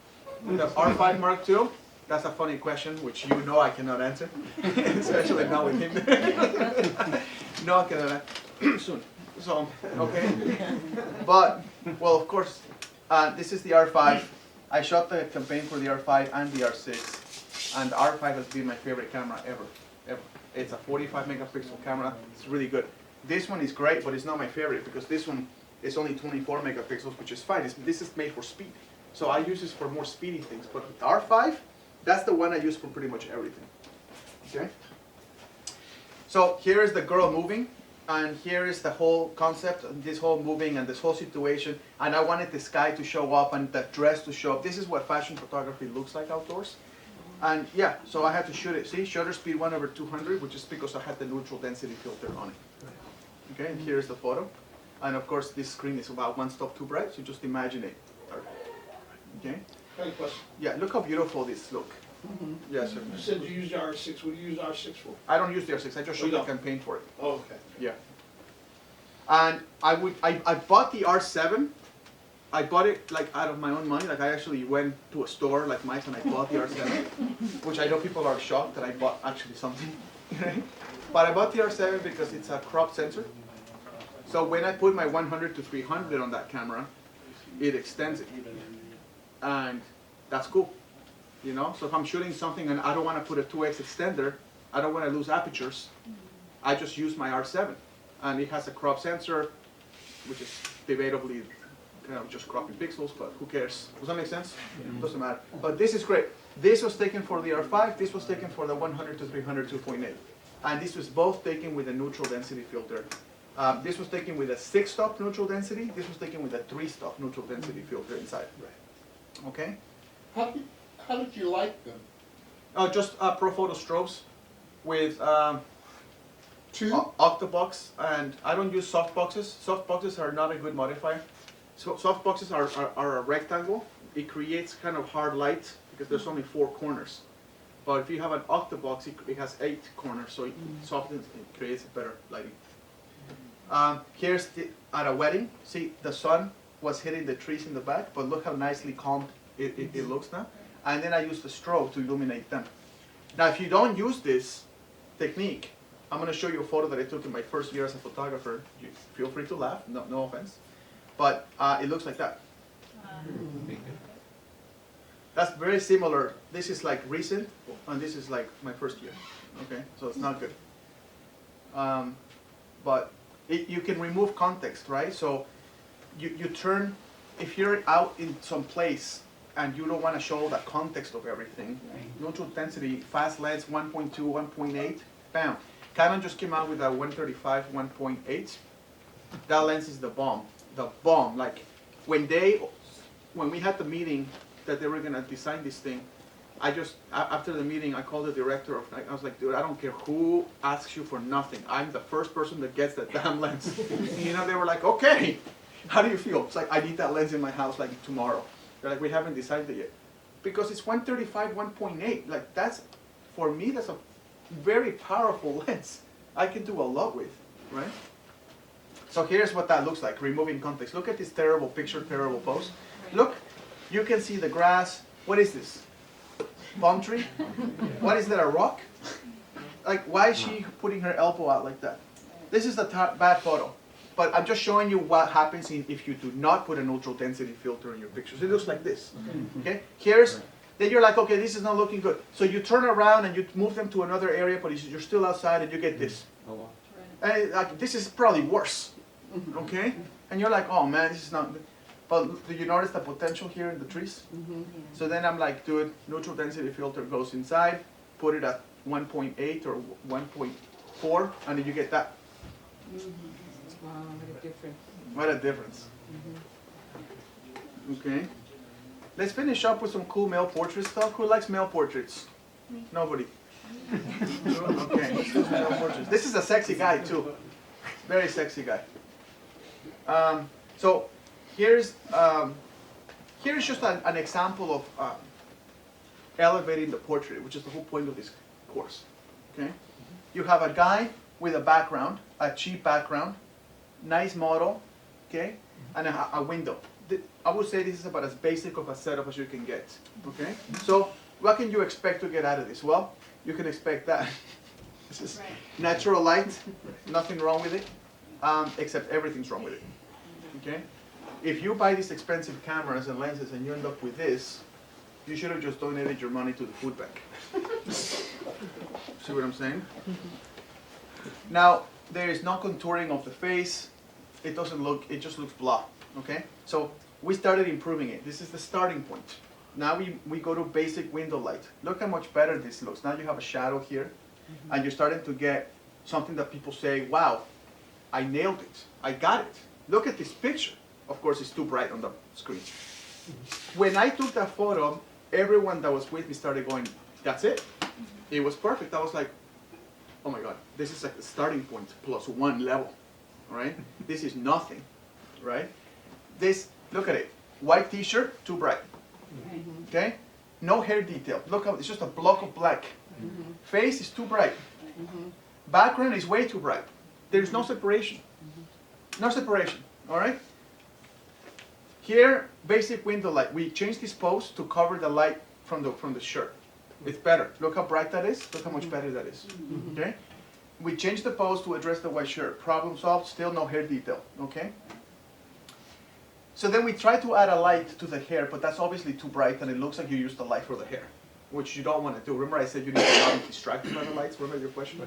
The R5 Mark II, that's a funny question, which you know I cannot answer, especially now with him. No, I cannot answer. Soon. So, okay. But, well, of course, this is the R5. I shot the campaign for the R5 and the R6, and the R5 has been my favorite camera ever. It's a 45 megapixel camera. It's really good. This one is great, but it's not my favorite because this one is only 24 megapixels, which is fine. This is made for speed. So I use this for more speedy things. But the R5, that's the one I use for pretty much everything. Okay? So here is the girl moving, and here is the whole concept, this whole moving and this whole situation. And I wanted the sky to show up and the dress to show up. This is what fashion photography looks like outdoors. And yeah, so I had to shoot it. See, shutter speed 1/200, which is because I had the neutral density filter on it. Okay, and here's the photo. And of course, this screen is about one stop too bright, so just imagine it. Okay? Any question? Yeah, look how beautiful this look. Yes, sir. You said you used the R6, what do you use the R6 for? I don't use the R6, I just Oh, shot you the don't? campaign for it. Oh, okay. Yeah. And I bought the R7. I bought it like out of my own money. Like I actually went to a store like Mike's and I bought the R7, which I know people are shocked that I bought actually something. But I bought the R7 because it's a crop sensor. So when I put my 100 to 300 on that camera, it extends it. And that's cool. You know, so if I'm shooting something and I don't want to put a 2x extender, I don't want to lose apertures, I just use my R7. And it has a crop sensor, which is debatably kind of just cropping pixels, but who cares? Does that make sense? Doesn't matter. But this is great. This was taken for the R5, this was taken for the 100 to 300 2.8. And this was both taken with a neutral density filter. This was taken with a 6-stop neutral density, this was taken with a 3-stop neutral density filter inside. Okay? How did you like them? Oh, just Profoto strobes with Two? Octobox, and I don't use softboxes. Softboxes are not a good modifier. So softboxes are a rectangle. It creates kind of hard light because there's only 4 corners. But if you have an octobox, it has 8 corners, so it softens, it creates a better lighting. Here's at a wedding. See, the sun was hitting the trees in the back, but look how nicely calmed it looks now. And then I use the strobe to illuminate them. Now, if you don't use this technique, I'm going to show you a photo that I took in my first year as a photographer. You feel free to laugh, no offense. But it looks like that. That's very similar. This is like recent, and this is like my first year. Okay, so it's not good. But you can remove context, right? So you turn, if you're out in some place and you don't want to show the context of everything, neutral density, fast lens, 1.2, 1.8, bam. Canon just came out with a 135, 1.8. That lens is the bomb. The bomb. Like when we had the meeting that they were gonna design this thing, after the meeting, I called the director I was like, dude, I don't care who asks you for nothing. I'm the first person that gets that damn lens. You know, they were like, okay, how do you feel? It's like, I need that lens in my house like tomorrow. They're like, we haven't decided yet. Because it's 135, 1.8. Like that's, for me, that's a very powerful lens. I can do a lot with, right? So here's what that looks like, removing context. Look at this terrible picture, terrible pose. Look, you can see the grass. What is this? Palm tree? What is that, a rock? Like, why is she putting her elbow out like that? This is a bad photo. But I'm just showing you what happens if you do not put a neutral density filter in your pictures. It looks like this. Okay? Then you're like, okay, this is not looking good. So you turn around and you move them to another area, but you're still outside and you get this. And like, this is probably worse. Okay? And you're like, oh man, this is not good. But do you notice the potential here in the trees? So then I'm like, dude, neutral density filter goes inside, put it at 1.8 or 1.4, and then you get that. Wow, what a difference. What a difference. Okay. Let's finish up with some cool male portrait stuff. Who likes male portraits? Nobody. Okay, let's do male portraits. This is a sexy guy too. Very sexy guy. So here's just an example of elevating the portrait, which is the whole point of this course. Okay. You have a guy with a background, a cheap background, nice model, okay? and a window. I would say this is about as basic of a setup as you can get, okay? So what can you expect to get out of this? Well, you can expect that. This is natural light, nothing wrong with it, except everything's wrong with it, okay? If you buy these expensive cameras and lenses and you end up with this, you should have just donated your money to the food bank. See what I'm saying? Now, there is no contouring of the face. It doesn't look, it just looks blah, okay? So we started improving it. This is the starting point. Now we go to basic window light. Look how much better this looks. Now you have a shadow here, and you're starting to get something that people say, wow, I nailed it. I got it. Look at this picture. Of course, it's too bright on the screen. When I took that photo, everyone that was with me started going, that's it. It was perfect. I was like, oh my God, this is like the starting point plus one level, right? This is nothing, right? This, look at it. White t-shirt, too bright, okay? No hair detail. Look how, it's just a block of black. Face is too bright. Background is way too bright. There's no separation. No separation, all right? Here, basic window light. We changed this pose to cover the light from the shirt. It's better. Look how bright that is. Look how much better that is, okay? We changed the pose to address the white shirt. Problem solved, still no hair detail, okay? So then we try to add a light to the hair, but that's obviously too bright and it looks like you used the light for the hair, which you don't want to do. Remember I said you need to not be distracted by the lights? Remember your question?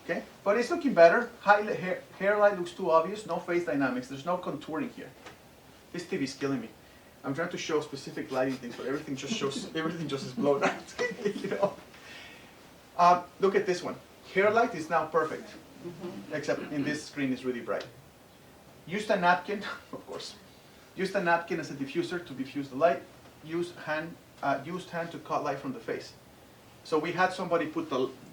Okay, but it's looking better. Hair light looks too obvious, no face dynamics, there's no contouring here. This TV is killing me. I'm trying to show specific lighting things, but everything just shows, everything just is blown out, you know? Look at this one. Hair light is now perfect, except in this screen it's really bright. Used a napkin, of course. Used a napkin as a diffuser to diffuse the light. Used hand to cut light from the face. So we had somebody put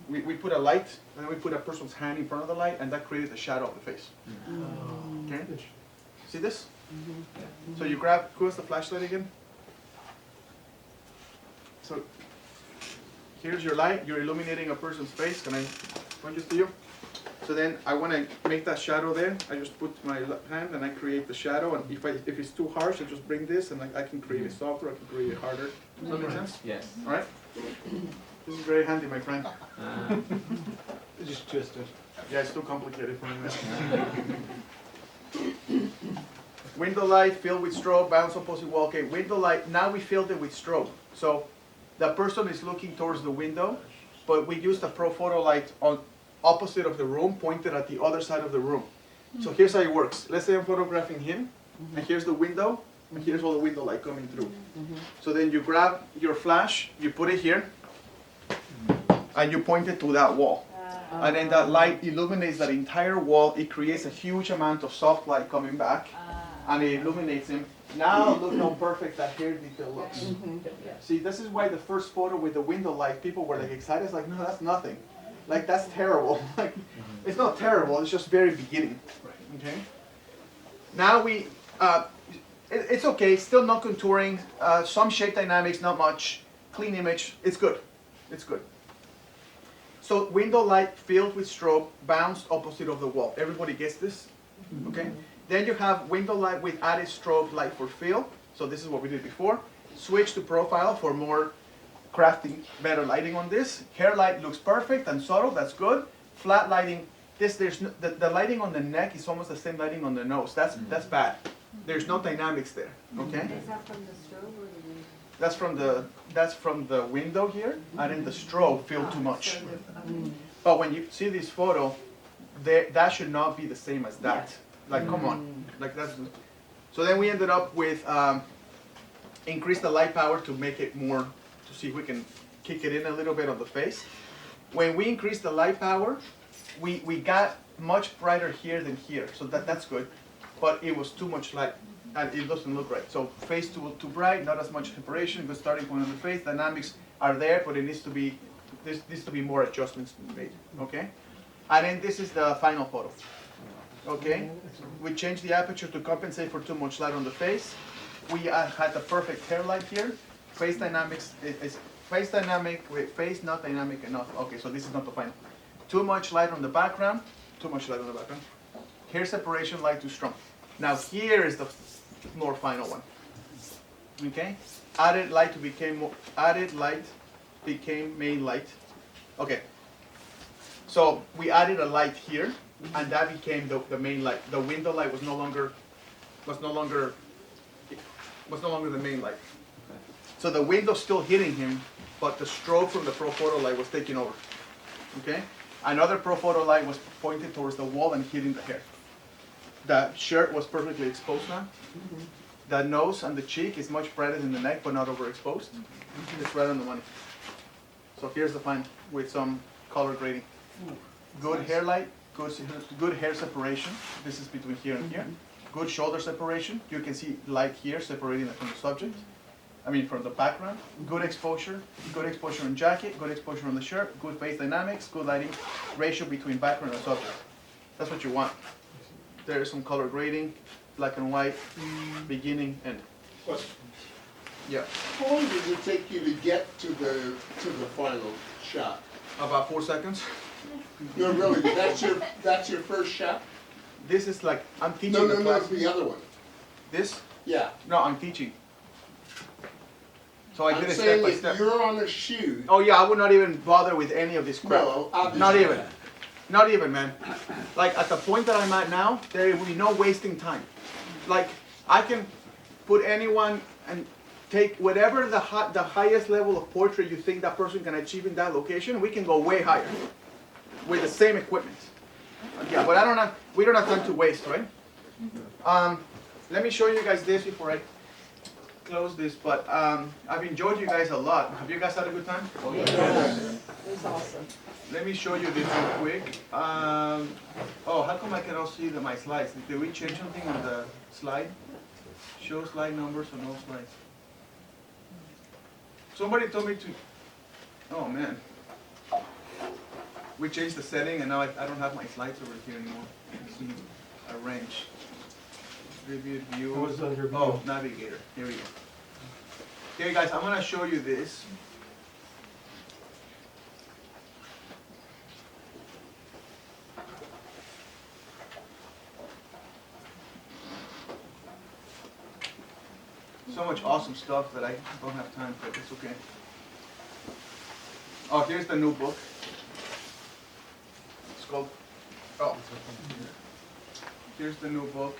we put a light, and then we put a person's hand in front of the light, and that created the shadow of the face. Okay? See this? So you grab, who has the flashlight again? So here's your light, you're illuminating a person's face. Can I point this to you? So then I want to make that shadow there. I just put my hand and I create the shadow. And if it's too harsh, I just bring this and I can create it softer, I can create it harder. Does that make sense? Yes. All right? This is very handy, my friend. Just twist it. Yeah, it's too complicated for me now. Window light filled with strobe, bounce opposite wall. Okay, window light, now we filled it with strobe. So the person is looking towards the window, but we used a pro photo light on opposite of the room, pointed at the other side of the room. So here's how it works. Let's say I'm photographing him, and here's the window, and here's all the window light coming through. So then you grab your flash, you put it here, and you point it to that wall. And then that light illuminates that entire wall. It creates a huge amount of soft light coming back, and it illuminates him. Now look how perfect that hair detail looks. See, this is why the first photo with the window light, people were like excited. It's like, no, that's nothing. Like, that's terrible. Like, it's not terrible, it's just very beginning. Okay? Now we, it's okay, still not contouring, some shape dynamics, not much. Clean image, it's good. It's good. So window light filled with strobe, bounced opposite of the wall. Everybody gets this? Okay? Then you have window light with added strobe light for fill. So this is what we did before. Switch to profile for more crafting, better lighting on this. Hair light looks perfect and subtle, that's good. Flat lighting, the lighting on the neck is almost the same lighting on the nose. That's bad. There's no dynamics there, okay? Is that from the strobe or the window? That's from the window here, and then the strobe filled too much. But when you see this photo, that should not be the same as that. Like, come on, like that's. So then we ended up with increase the light power to make it more, to see if we can kick it in a little bit on the face. When we increased the light power, we got much brighter here than here, so that's good. But it was too much light, and it doesn't look right. So face too bright, not as much separation, good starting point on the face. Dynamics are there, but it needs to be, there needs to be more adjustments made, okay? And then this is the final photo, okay? We changed the aperture to compensate for too much light on the face. We had the perfect hair light here. Face dynamics is face dynamic with face not dynamic enough. Okay, so this is not the final. Too much light on the background, too much light on the background. Hair separation light too strong. Now here is the more final one. Okay? Added light became main light. Okay. So we added a light here, and that became the main light. The window light was no longer the main light. So the window's still hitting him, but the strobe from the Profoto light was taking over. Okay? Another Profoto light was pointed towards the wall and hitting the hair. The shirt was perfectly exposed now. The nose and the cheek is much brighter than the neck, but not overexposed. It's right on the money. So here's the final with some color grading. Good hair light, good hair separation. This is between here and here. Good shoulder separation. You can see light here separating it from the subject. I mean from the background. Good exposure in jacket, good exposure on the shirt, good face dynamics, good lighting ratio between background and subject. That's what you want. There is some color grading, black and white, beginning, end. Question. Yeah. How long does it take you to get to the final shot? About 4 seconds. No, really, that's your first shot? This is like, I'm teaching No, the class. the other one. This? Yeah. No, I'm teaching. So I did I'm it step saying by if step. you're on a shoot. Oh yeah, I would not even bother with any of this crap. No, obviously. Not even. Not even, man. Like at the point that I'm at now, there will be no wasting time. Like I can put anyone and take whatever the highest level of portrait you think that person can achieve in that location. We can go way higher with the same equipment. Yeah, but we don't have time to waste, right? Let me show you guys this before I close this. But I've enjoyed you guys a lot. Have you guys had a good time? Oh, yeah. It was awesome. Let me show you this real quick. Oh, how come I cannot see my slides? Did we change something on the slide? Show slide numbers or no slides? Somebody told me to, oh man. We changed the setting and now I don't have my slides over here anymore. Let me arrange. Review view. It was under view. Oh, navigator. Here we go. Okay guys, I'm gonna show you this. So much awesome stuff that I don't have time, but it's okay. Oh, here's the new book. It's called, oh, here's the new book.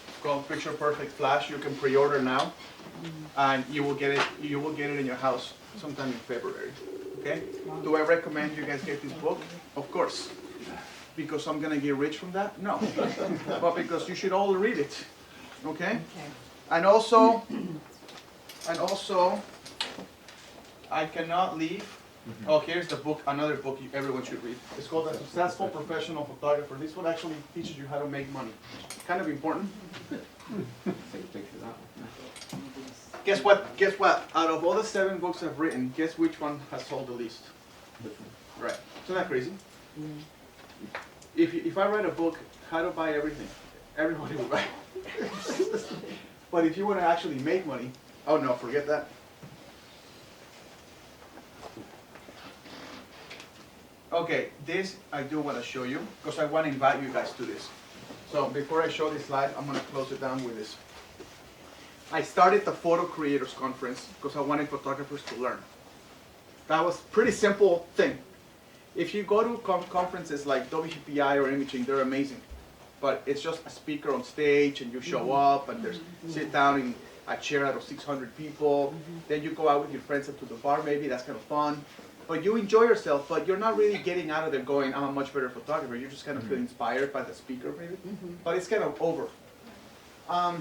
It's called Picture Perfect Flash. You can pre-order now, and you will get it in your house sometime in February. Okay? Do I recommend you guys get this book? Of course. Because I'm gonna get rich from that? No. But because you should all read it. Okay? And also, I cannot leave. Oh, here's the book, another book everyone should read. It's called A Successful Professional Photographer. This one actually teaches you how to make money. Kind of important. Guess what? Guess what? Out of all the 7 books I've written, guess which one has sold the least? Right. Isn't that crazy? If I write a book, how to buy everything, everybody will buy it. But if you want to actually make money, oh no, forget that. Okay, this I do want to show you because I want to invite you guys to this. So before I show this slide, I'm going to close it down with this. I started the Photo Creators Conference because I wanted photographers to learn. That was a pretty simple thing. If you go to conferences like WPI or Imaging, they're amazing. But it's just a speaker on stage and you show up and there's sit down in a chair out of 600 people. Then you go out with your friends up to the bar maybe, that's kind of fun. But you enjoy yourself, but you're not really getting out of there going, I'm a much better photographer. You just kind of feel inspired by the speaker maybe. But it's kind of over. I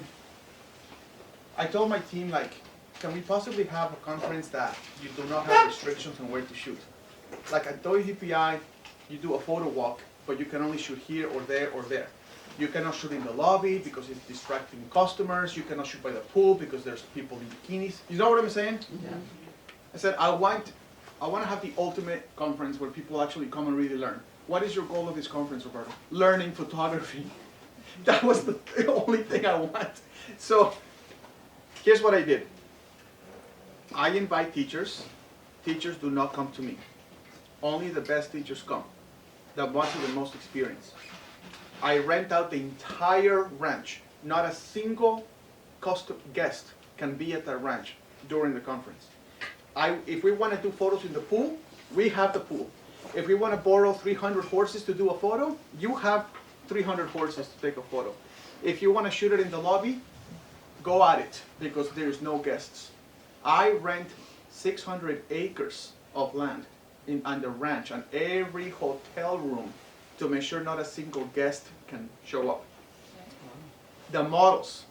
told my team, like, can we possibly have a conference that you do not have restrictions on where to shoot? Like at WPI, you do a photo walk, but you can only shoot here or there or there. You cannot shoot in the lobby because it's distracting customers. You cannot shoot by the pool because there's people in bikinis. You know what I'm saying? Yeah. I said, I want to have the ultimate conference where people actually come and really learn. What is your goal of this conference, Roberto? Learning photography. That was the only thing I want. So here's what I did. I invite teachers. Teachers do not come to me. Only the best teachers come. The ones with the most experience. I rent out the entire ranch. Not a single guest can be at the ranch during the conference. If we want to do photos in the pool, we have the pool. If we want to borrow 300 horses to do a photo, you have 300 horses to take a photo. If you want to shoot it in the lobby, go at it, because there's no guests. I rent 600 acres of land on the ranch, and every hotel room, to make sure not a single guest can show up. The models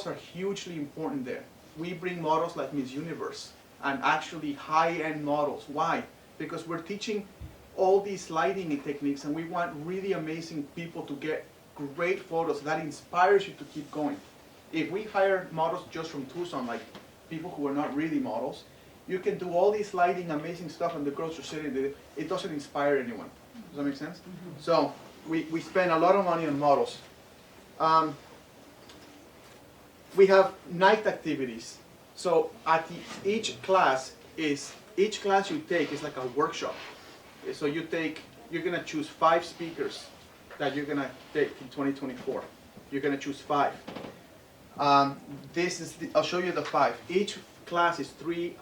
are hugely important there. We bring models like Miss Universe, and actually high-end models. Why? Because we're teaching all these lighting techniques, and we want really amazing people to get great photos. That inspires you to keep going. If we hire models just from Tucson, like people who are not really models, you can do all this lighting, amazing stuff, and the girls are sitting there. It doesn't inspire anyone. Does that make sense? So we spend a lot of money on models. We have night activities. So at each class you take is like a workshop. So you're gonna choose 5 speakers that you're gonna take in 2024. You're gonna choose 5. I'll show you the 5. Each class is 3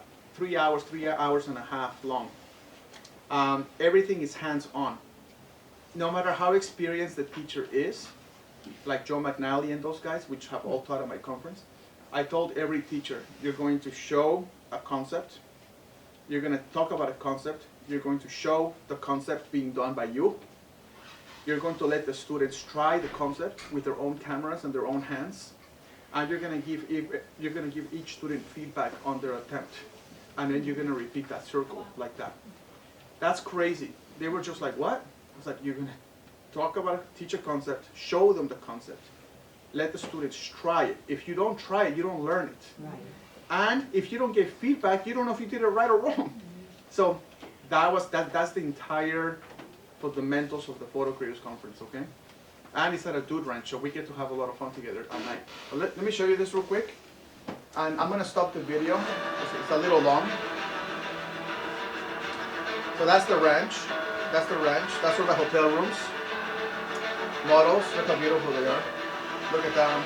hours and a half long. Everything is hands-on. No matter how experienced the teacher is, like Joe McNally and those guys, which have all taught at my conference, I told every teacher, you're going to show a concept, you're going to talk about a concept, you're going to show the concept being done by you, you're going to let the students try the concept with their own cameras and their own hands, and you're going to give each student feedback on their attempt, and then you're going to repeat that circle like that. That's crazy. They were just like, what? I was like, you're going to talk about it, teach a concept, show them the concept, let the students try it. If you don't try it, you don't learn it. Right. And if you don't get feedback, you don't know if you did it right or wrong. So that's the entire fundamentals of the Photo Creators Conference, okay? And it's at a dude ranch, so we get to have a lot of fun together at night. Let me show you this real quick. And I'm gonna stop the video, it's a little long. So that's the ranch. That's the ranch. That's where the hotel rooms. Models, look how beautiful they are. Look at that one.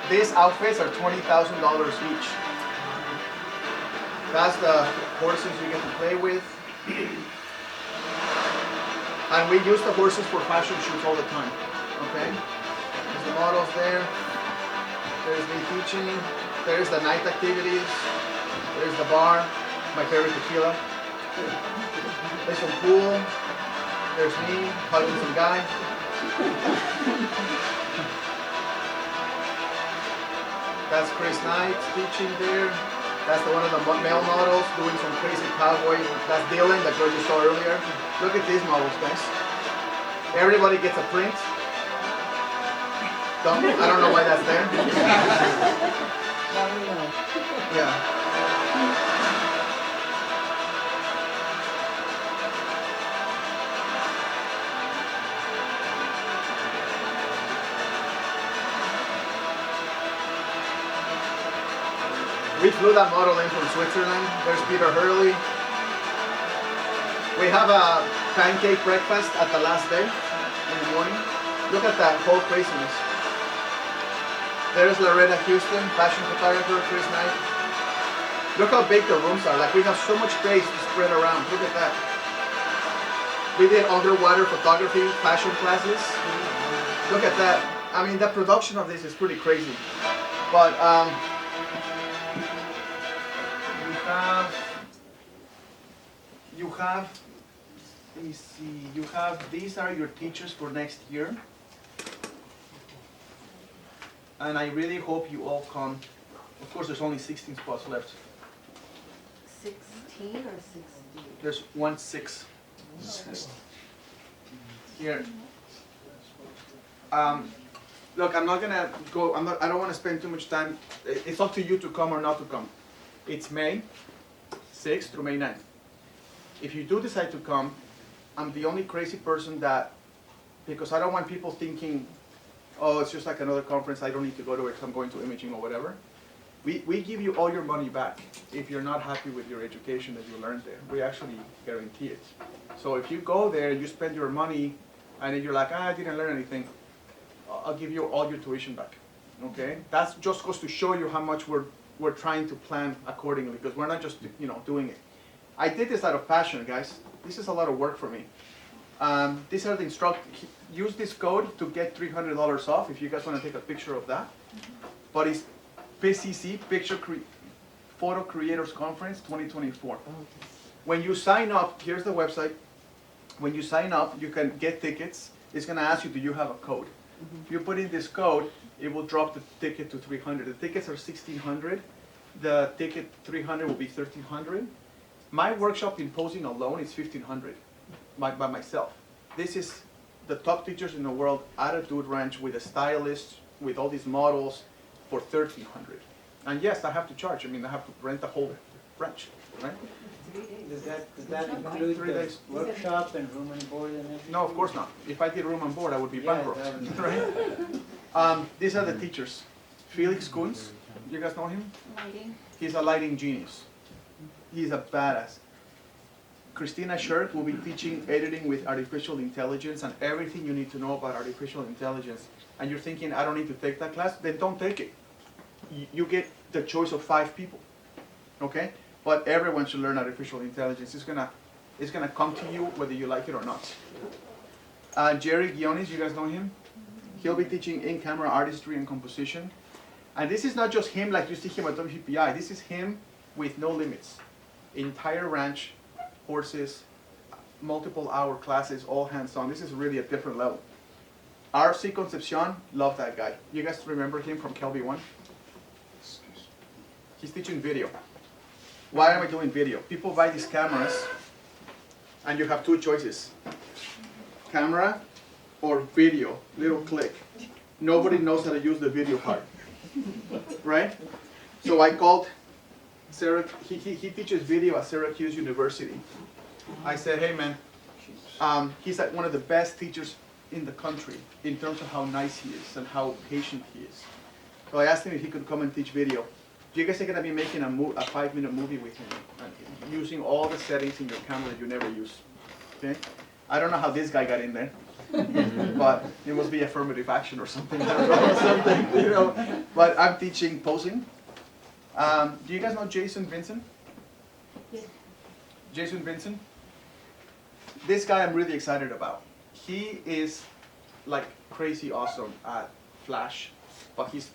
These outfits are $20,000 each. That's the horses you get to play with. And we use the horses for fashion shoots all the time. Okay? There's the models there. There's me teaching. There's the night activities. There's the bar. My favorite tequila. There's some pool. There's me hugging some guy. That's Chris Knight teaching there. That's one of the male models doing some crazy cowboy. That's Dylan, the girl you saw earlier. Look at these models, guys. Everybody gets a print. I don't know why that's there. Yeah. We flew that model in from Switzerland. There's Peter Hurley. We have a pancake breakfast at the last day in the morning. Look at that whole craziness. There's Loretta Houston, fashion photographer, Chris Knight. Look how big the rooms are. Like, we have so much space to spread around. Look at that. We did underwater photography, fashion classes. Look at that. I mean, the production of this is pretty crazy. But you have, let me see, these are your teachers for next year. And I really hope you all come. Of course, there's only 16 spots left. 16 or 60? There's 6. Here. Look, I'm not gonna go, I don't wanna spend too much time. It's up to you to come or not to come. It's May 6th through May 9th. If you do decide to come, I'm the only crazy person that, because I don't want people thinking, oh, it's just like another conference, I don't need to go to it, I'm going to imaging or whatever. We give you all your money back if you're not happy with your education that you learned there. We actually guarantee it. So if you go there, you spend your money, and then you're like, I didn't learn anything, I'll give you all your tuition back, okay? That just goes to show you how much we're trying to plan accordingly, because we're not just, doing it. I did this out of passion, guys. This is a lot of work for me. These are the instructions. Use this code to get $300 off if you guys want to take a picture of that. But it's PCC, Photo Creators Conference 2024. When you sign up, here's the website. When you sign up, you can get tickets. It's going to ask you, do you have a code? If you put in this code, it will drop the ticket to 300. The tickets are 1,600. The ticket 300 will be 1,300. My workshop in posing alone is 1,500 by myself. This is the top teachers in the world at a dude ranch with a stylist, with all these models for 1,300. And yes, I have to charge. I mean, I have to rent the whole ranch, right? Does that include 3 days. the workshop and room and board and everything? No, of course not. If I did room and board, I would be Yeah, bankrupt, that would- right? These are the teachers. Felix Kunz, you guys know him? Lighting. He's a lighting genius. He's a badass. Christina Shirk will be teaching editing with artificial intelligence and everything you need to know about artificial intelligence. And you're thinking, I don't need to take that class? Then don't take it. You get the choice of 5 people, okay? But everyone should learn artificial intelligence. It's gonna come to you whether you like it or not. Jerry Guionis, you guys know him? He'll be teaching in-camera artistry and composition. And this is not just him like you see him at WPI. This is him with no limits. Entire ranch, horses, multiple hour classes, all hands-on. This is really a different level. RC Concepcion, love that guy. You guys remember him from Kelby 1? He's teaching video. Why am I doing video? People buy these cameras, and you have 2 choices. Camera or video, little click. Nobody knows how to use the video part, right? So I called he teaches video at Syracuse University. I said, hey man, he's like one of the best teachers in the country in terms of how nice he is and how patient he is. So I asked him if he could come and teach video. You guys are going to be making a 5-minute movie with him, using all the settings in your camera that you never use. Okay? I don't know how this guy got in there, but it must be affirmative action or something. I don't know, something, But I'm teaching posing. Do you guys know Jason Vincent? Yes. Jason Vincent? This guy I'm really excited about. He is like crazy awesome at Flash, but he's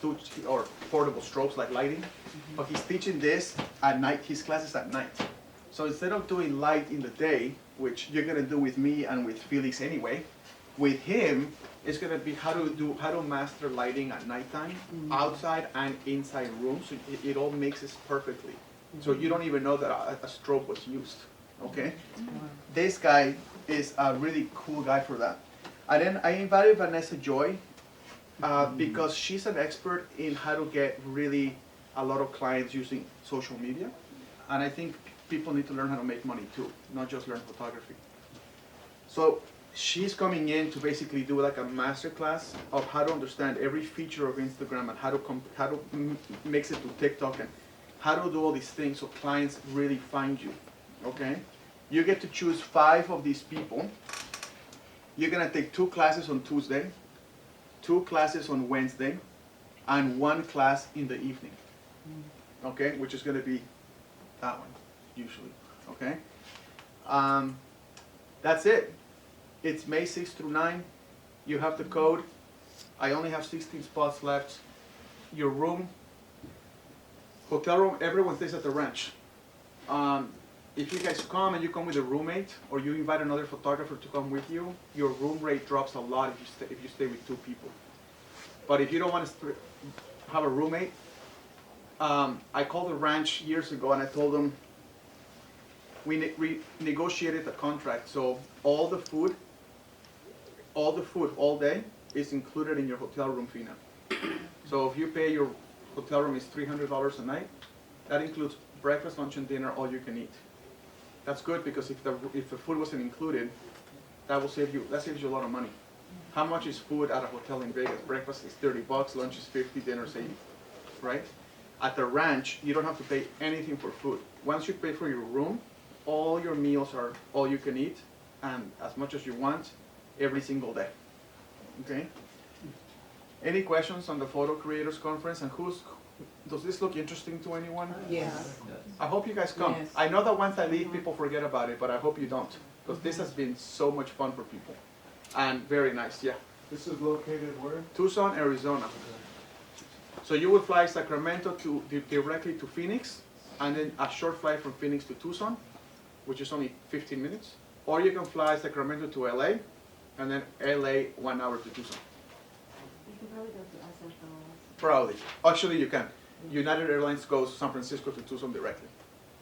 or portable strobes like lighting, but he's teaching this at night. His class is at night. So instead of doing light in the day, which you're gonna do with me and with Felix anyway, with him, it's gonna be how to master lighting at nighttime, outside and inside rooms, so it all mixes perfectly. So you don't even know that a strobe was used, okay? This guy is a really cool guy for that. And then I invited Vanessa Joy, because she's an expert in how to get really a lot of clients using social media. And I think people need to learn how to make money too, not just learn photography. So she's coming in to basically do like a master class of how to understand every feature of Instagram and how to mix it to TikTok and how to do all these things so clients really find you, okay? You get to choose 5 of these people. You're gonna take 2 classes on Tuesday, 2 classes on Wednesday, and 1 class in the evening, okay? Which is gonna be that one, usually, okay? That's it. It's May 6th through 9. You have the code. I only have 16 spots left. Your room, hotel room, everyone stays at the ranch. If you guys come and you come with a roommate, or you invite another photographer to come with you, your room rate drops a lot if you stay with 2 people. But if you don't want to have a roommate, I called the ranch years ago and I told them we negotiated the contract, so all the food all day is included in your hotel room fee now. So if you pay your hotel room is $300 a night, that includes breakfast, lunch, and dinner, all you can eat. That's good because if the food wasn't included, that saves you a lot of money. How much is food at a hotel in Vegas? Breakfast is $30, lunch is $50, dinner is $80, right? At the ranch, you don't have to pay anything for food. Once you pay for your room, all your meals are all you can eat, and as much as you want, every single day. Okay? Any questions on the Photo Creators Conference, and does this look interesting to anyone? Yes. I hope you guys come. Yes. I know that once I leave, people forget about it, but I hope you don't, because this has been so much fun for people, and very nice, yeah. This is located where? Tucson, Arizona. So you would fly Sacramento directly to Phoenix, and then a short flight from Phoenix to Tucson, which is only 15 minutes. Or you can fly Sacramento to LA, and then LA 1 hour to Tucson. You can probably go to SFO. Probably. Actually, you can. United Airlines goes San Francisco to Tucson directly.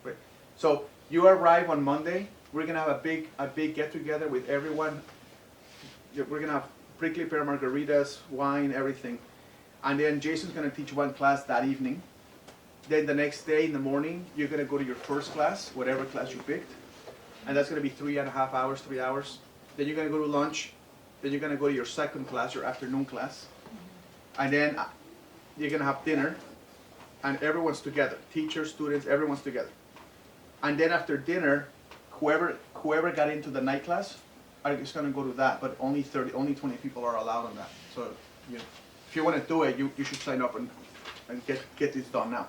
Right. So you arrive on Monday. We're gonna have a big get together with everyone. We're gonna have prickly pear margaritas, wine, everything. And then Jason's gonna teach one class that evening. Then the next day in the morning, you're gonna go to your first class, whatever class you picked. And that's gonna be 3.5 hours, 3 hours. Then you're gonna go to lunch. Then you're gonna go to your second class, your afternoon class. And then you're gonna have dinner. And everyone's together. Teachers, students, everyone's together. And then after dinner, whoever got into the night class is gonna go to that, but only 20 people are allowed on that. So, you know, if you wanna do it, you should sign up and get this done now.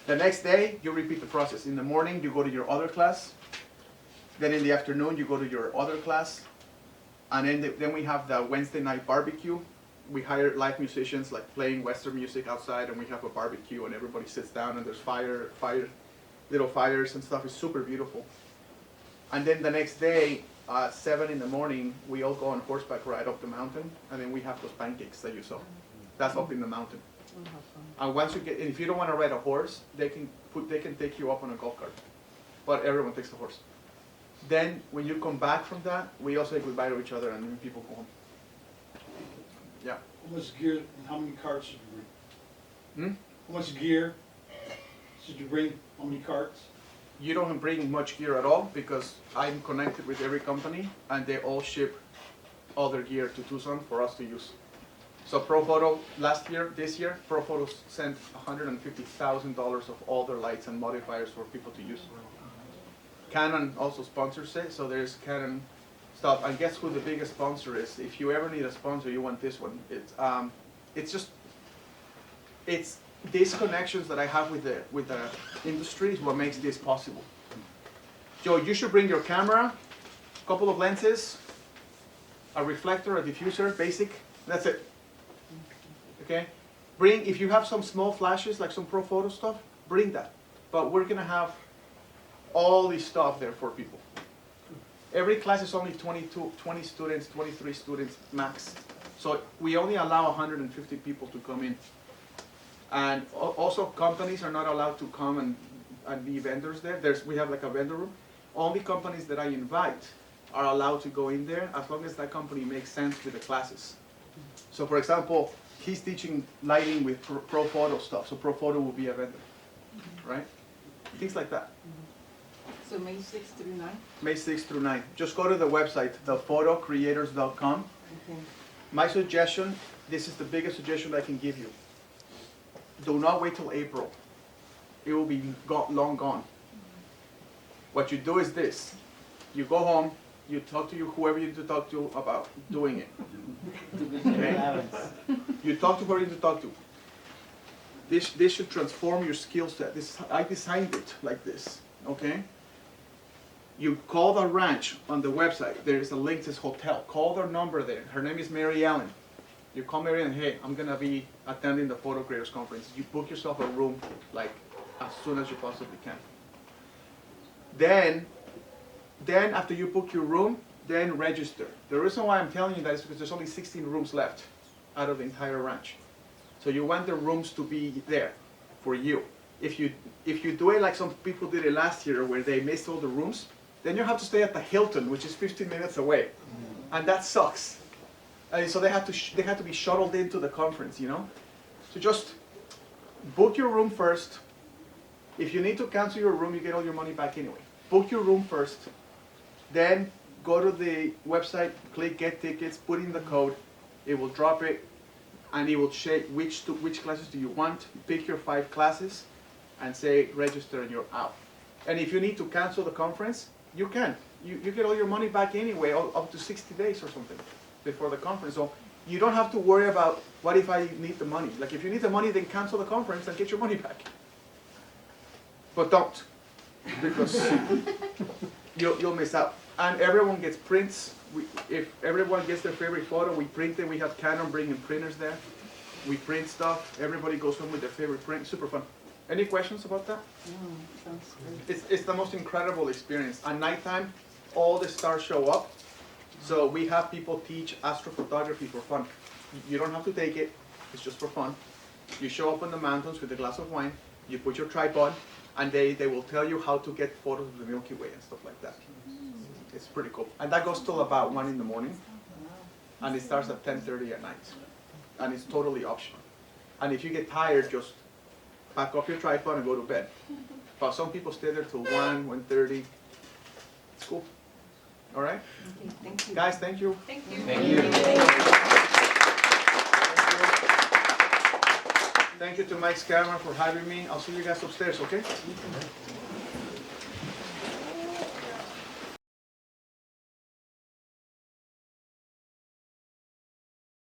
The next day, you repeat the process. In the morning, you go to your other class. Then in the afternoon, you go to your other class. And then we have the Wednesday night barbecue. We hire live musicians, like playing Western music outside, and we have a barbecue, and everybody sits down, and there's little fires and stuff. It's super beautiful. And then the next day, 7 in the morning, we all go on horseback ride up the mountain, and then we have those pancakes that you saw. That's up in the mountain. And once you get, and if you don't want to ride a horse, they can take you up on a golf cart. But everyone takes the horse. Then when you come back from that, we all say goodbye to each other, and then people go home. Yeah. How much gear and how many carts should you bring? How much gear should you bring? How many carts? You don't bring much gear at all, because I'm connected with every company, and they all ship all their gear to Tucson for us to use. So ProPhoto this year, ProPhoto sent $150,000 of all their lights and modifiers for people to use. Canon also sponsors it, so there's Canon stuff. And guess who the biggest sponsor is? If you ever need a sponsor, you want this one. It's these connections that I have with the industry is what makes this possible. Joe, you should bring your camera, a couple of lenses, a reflector, a diffuser, basic. That's it. Okay? If you have some small flashes, like some ProPhoto stuff, bring that. But we're gonna have all this stuff there for people. Every class is only 20 students, 23 students max. So we only allow 150 people to come in. And also companies are not allowed to come and be vendors there. We have like a vendor room. Only companies that I invite are allowed to go in there as long as that company makes sense with the classes. So for example, he's teaching lighting with ProPhoto stuff, so ProPhoto will be a vendor, right? Things like that. So May 6th through 9th? May 6th through 9th. Just go to the website, thephotocreators.com. Okay. My suggestion, this is the biggest suggestion I can give you. Do not wait till April. It will be long gone. What you do is this. You go home, you talk to whoever you need to talk to about doing it. Okay? You talk to whoever you need to talk to. This should transform your skill set. I designed it like this, okay? You call the ranch on the website. There is a link to this hotel. Call their number there. Her name is Mary Ellen. You call Mary Ellen, hey, I'm gonna be attending the Photo Creators Conference. You book yourself a room like as soon as you possibly can. Then after you book your room, then register. The reason why I'm telling you that is because there's only 16 rooms left out of the entire ranch. So you want the rooms to be there for you. If you do it like some people did it last year where they missed all the rooms, then you have to stay at the Hilton, which is 15 minutes away. And that sucks. And so they have to be shuttled into the conference, you know? So just book your room first. If you need to cancel your room, you get all your money back anyway. Book your room first. Then go to the website, click get tickets, put in the code. It will drop it. and it will say which classes do you want. Pick your 5 classes, and say register, and you're out. And if you need to cancel the conference, you can. You get all your money back anyway, up to 60 days or something before the conference. So you don't have to worry about what if I need the money. Like if you need the money, then cancel the conference and get your money back. But don't, because you'll miss out. And everyone gets prints. If everyone gets their favorite photo, we print it. We have Canon bringing printers there. We print stuff. Everybody goes home with their favorite print. Super fun. Any questions about that? No, sounds great. It's the most incredible experience. At nighttime, all the stars show up. So we have people teach astrophotography for fun. You don't have to take it. It's just for fun. You show up on the mountains with a glass of wine. You put your tripod, and they will tell you how to get photos of the Milky Way and stuff like that. It's pretty cool. And that goes till about 1 in the morning. And it starts at 10:30 at night. And it's totally optional. And if you get tired, just pack up your tripod and go to bed. But some people stay there till 1, 1:30. It's cool. All right? Okay, thank you. Guys, thank you. Thank you. Thank you. Thank you to Mike's camera for having me. I'll see you guys upstairs, okay?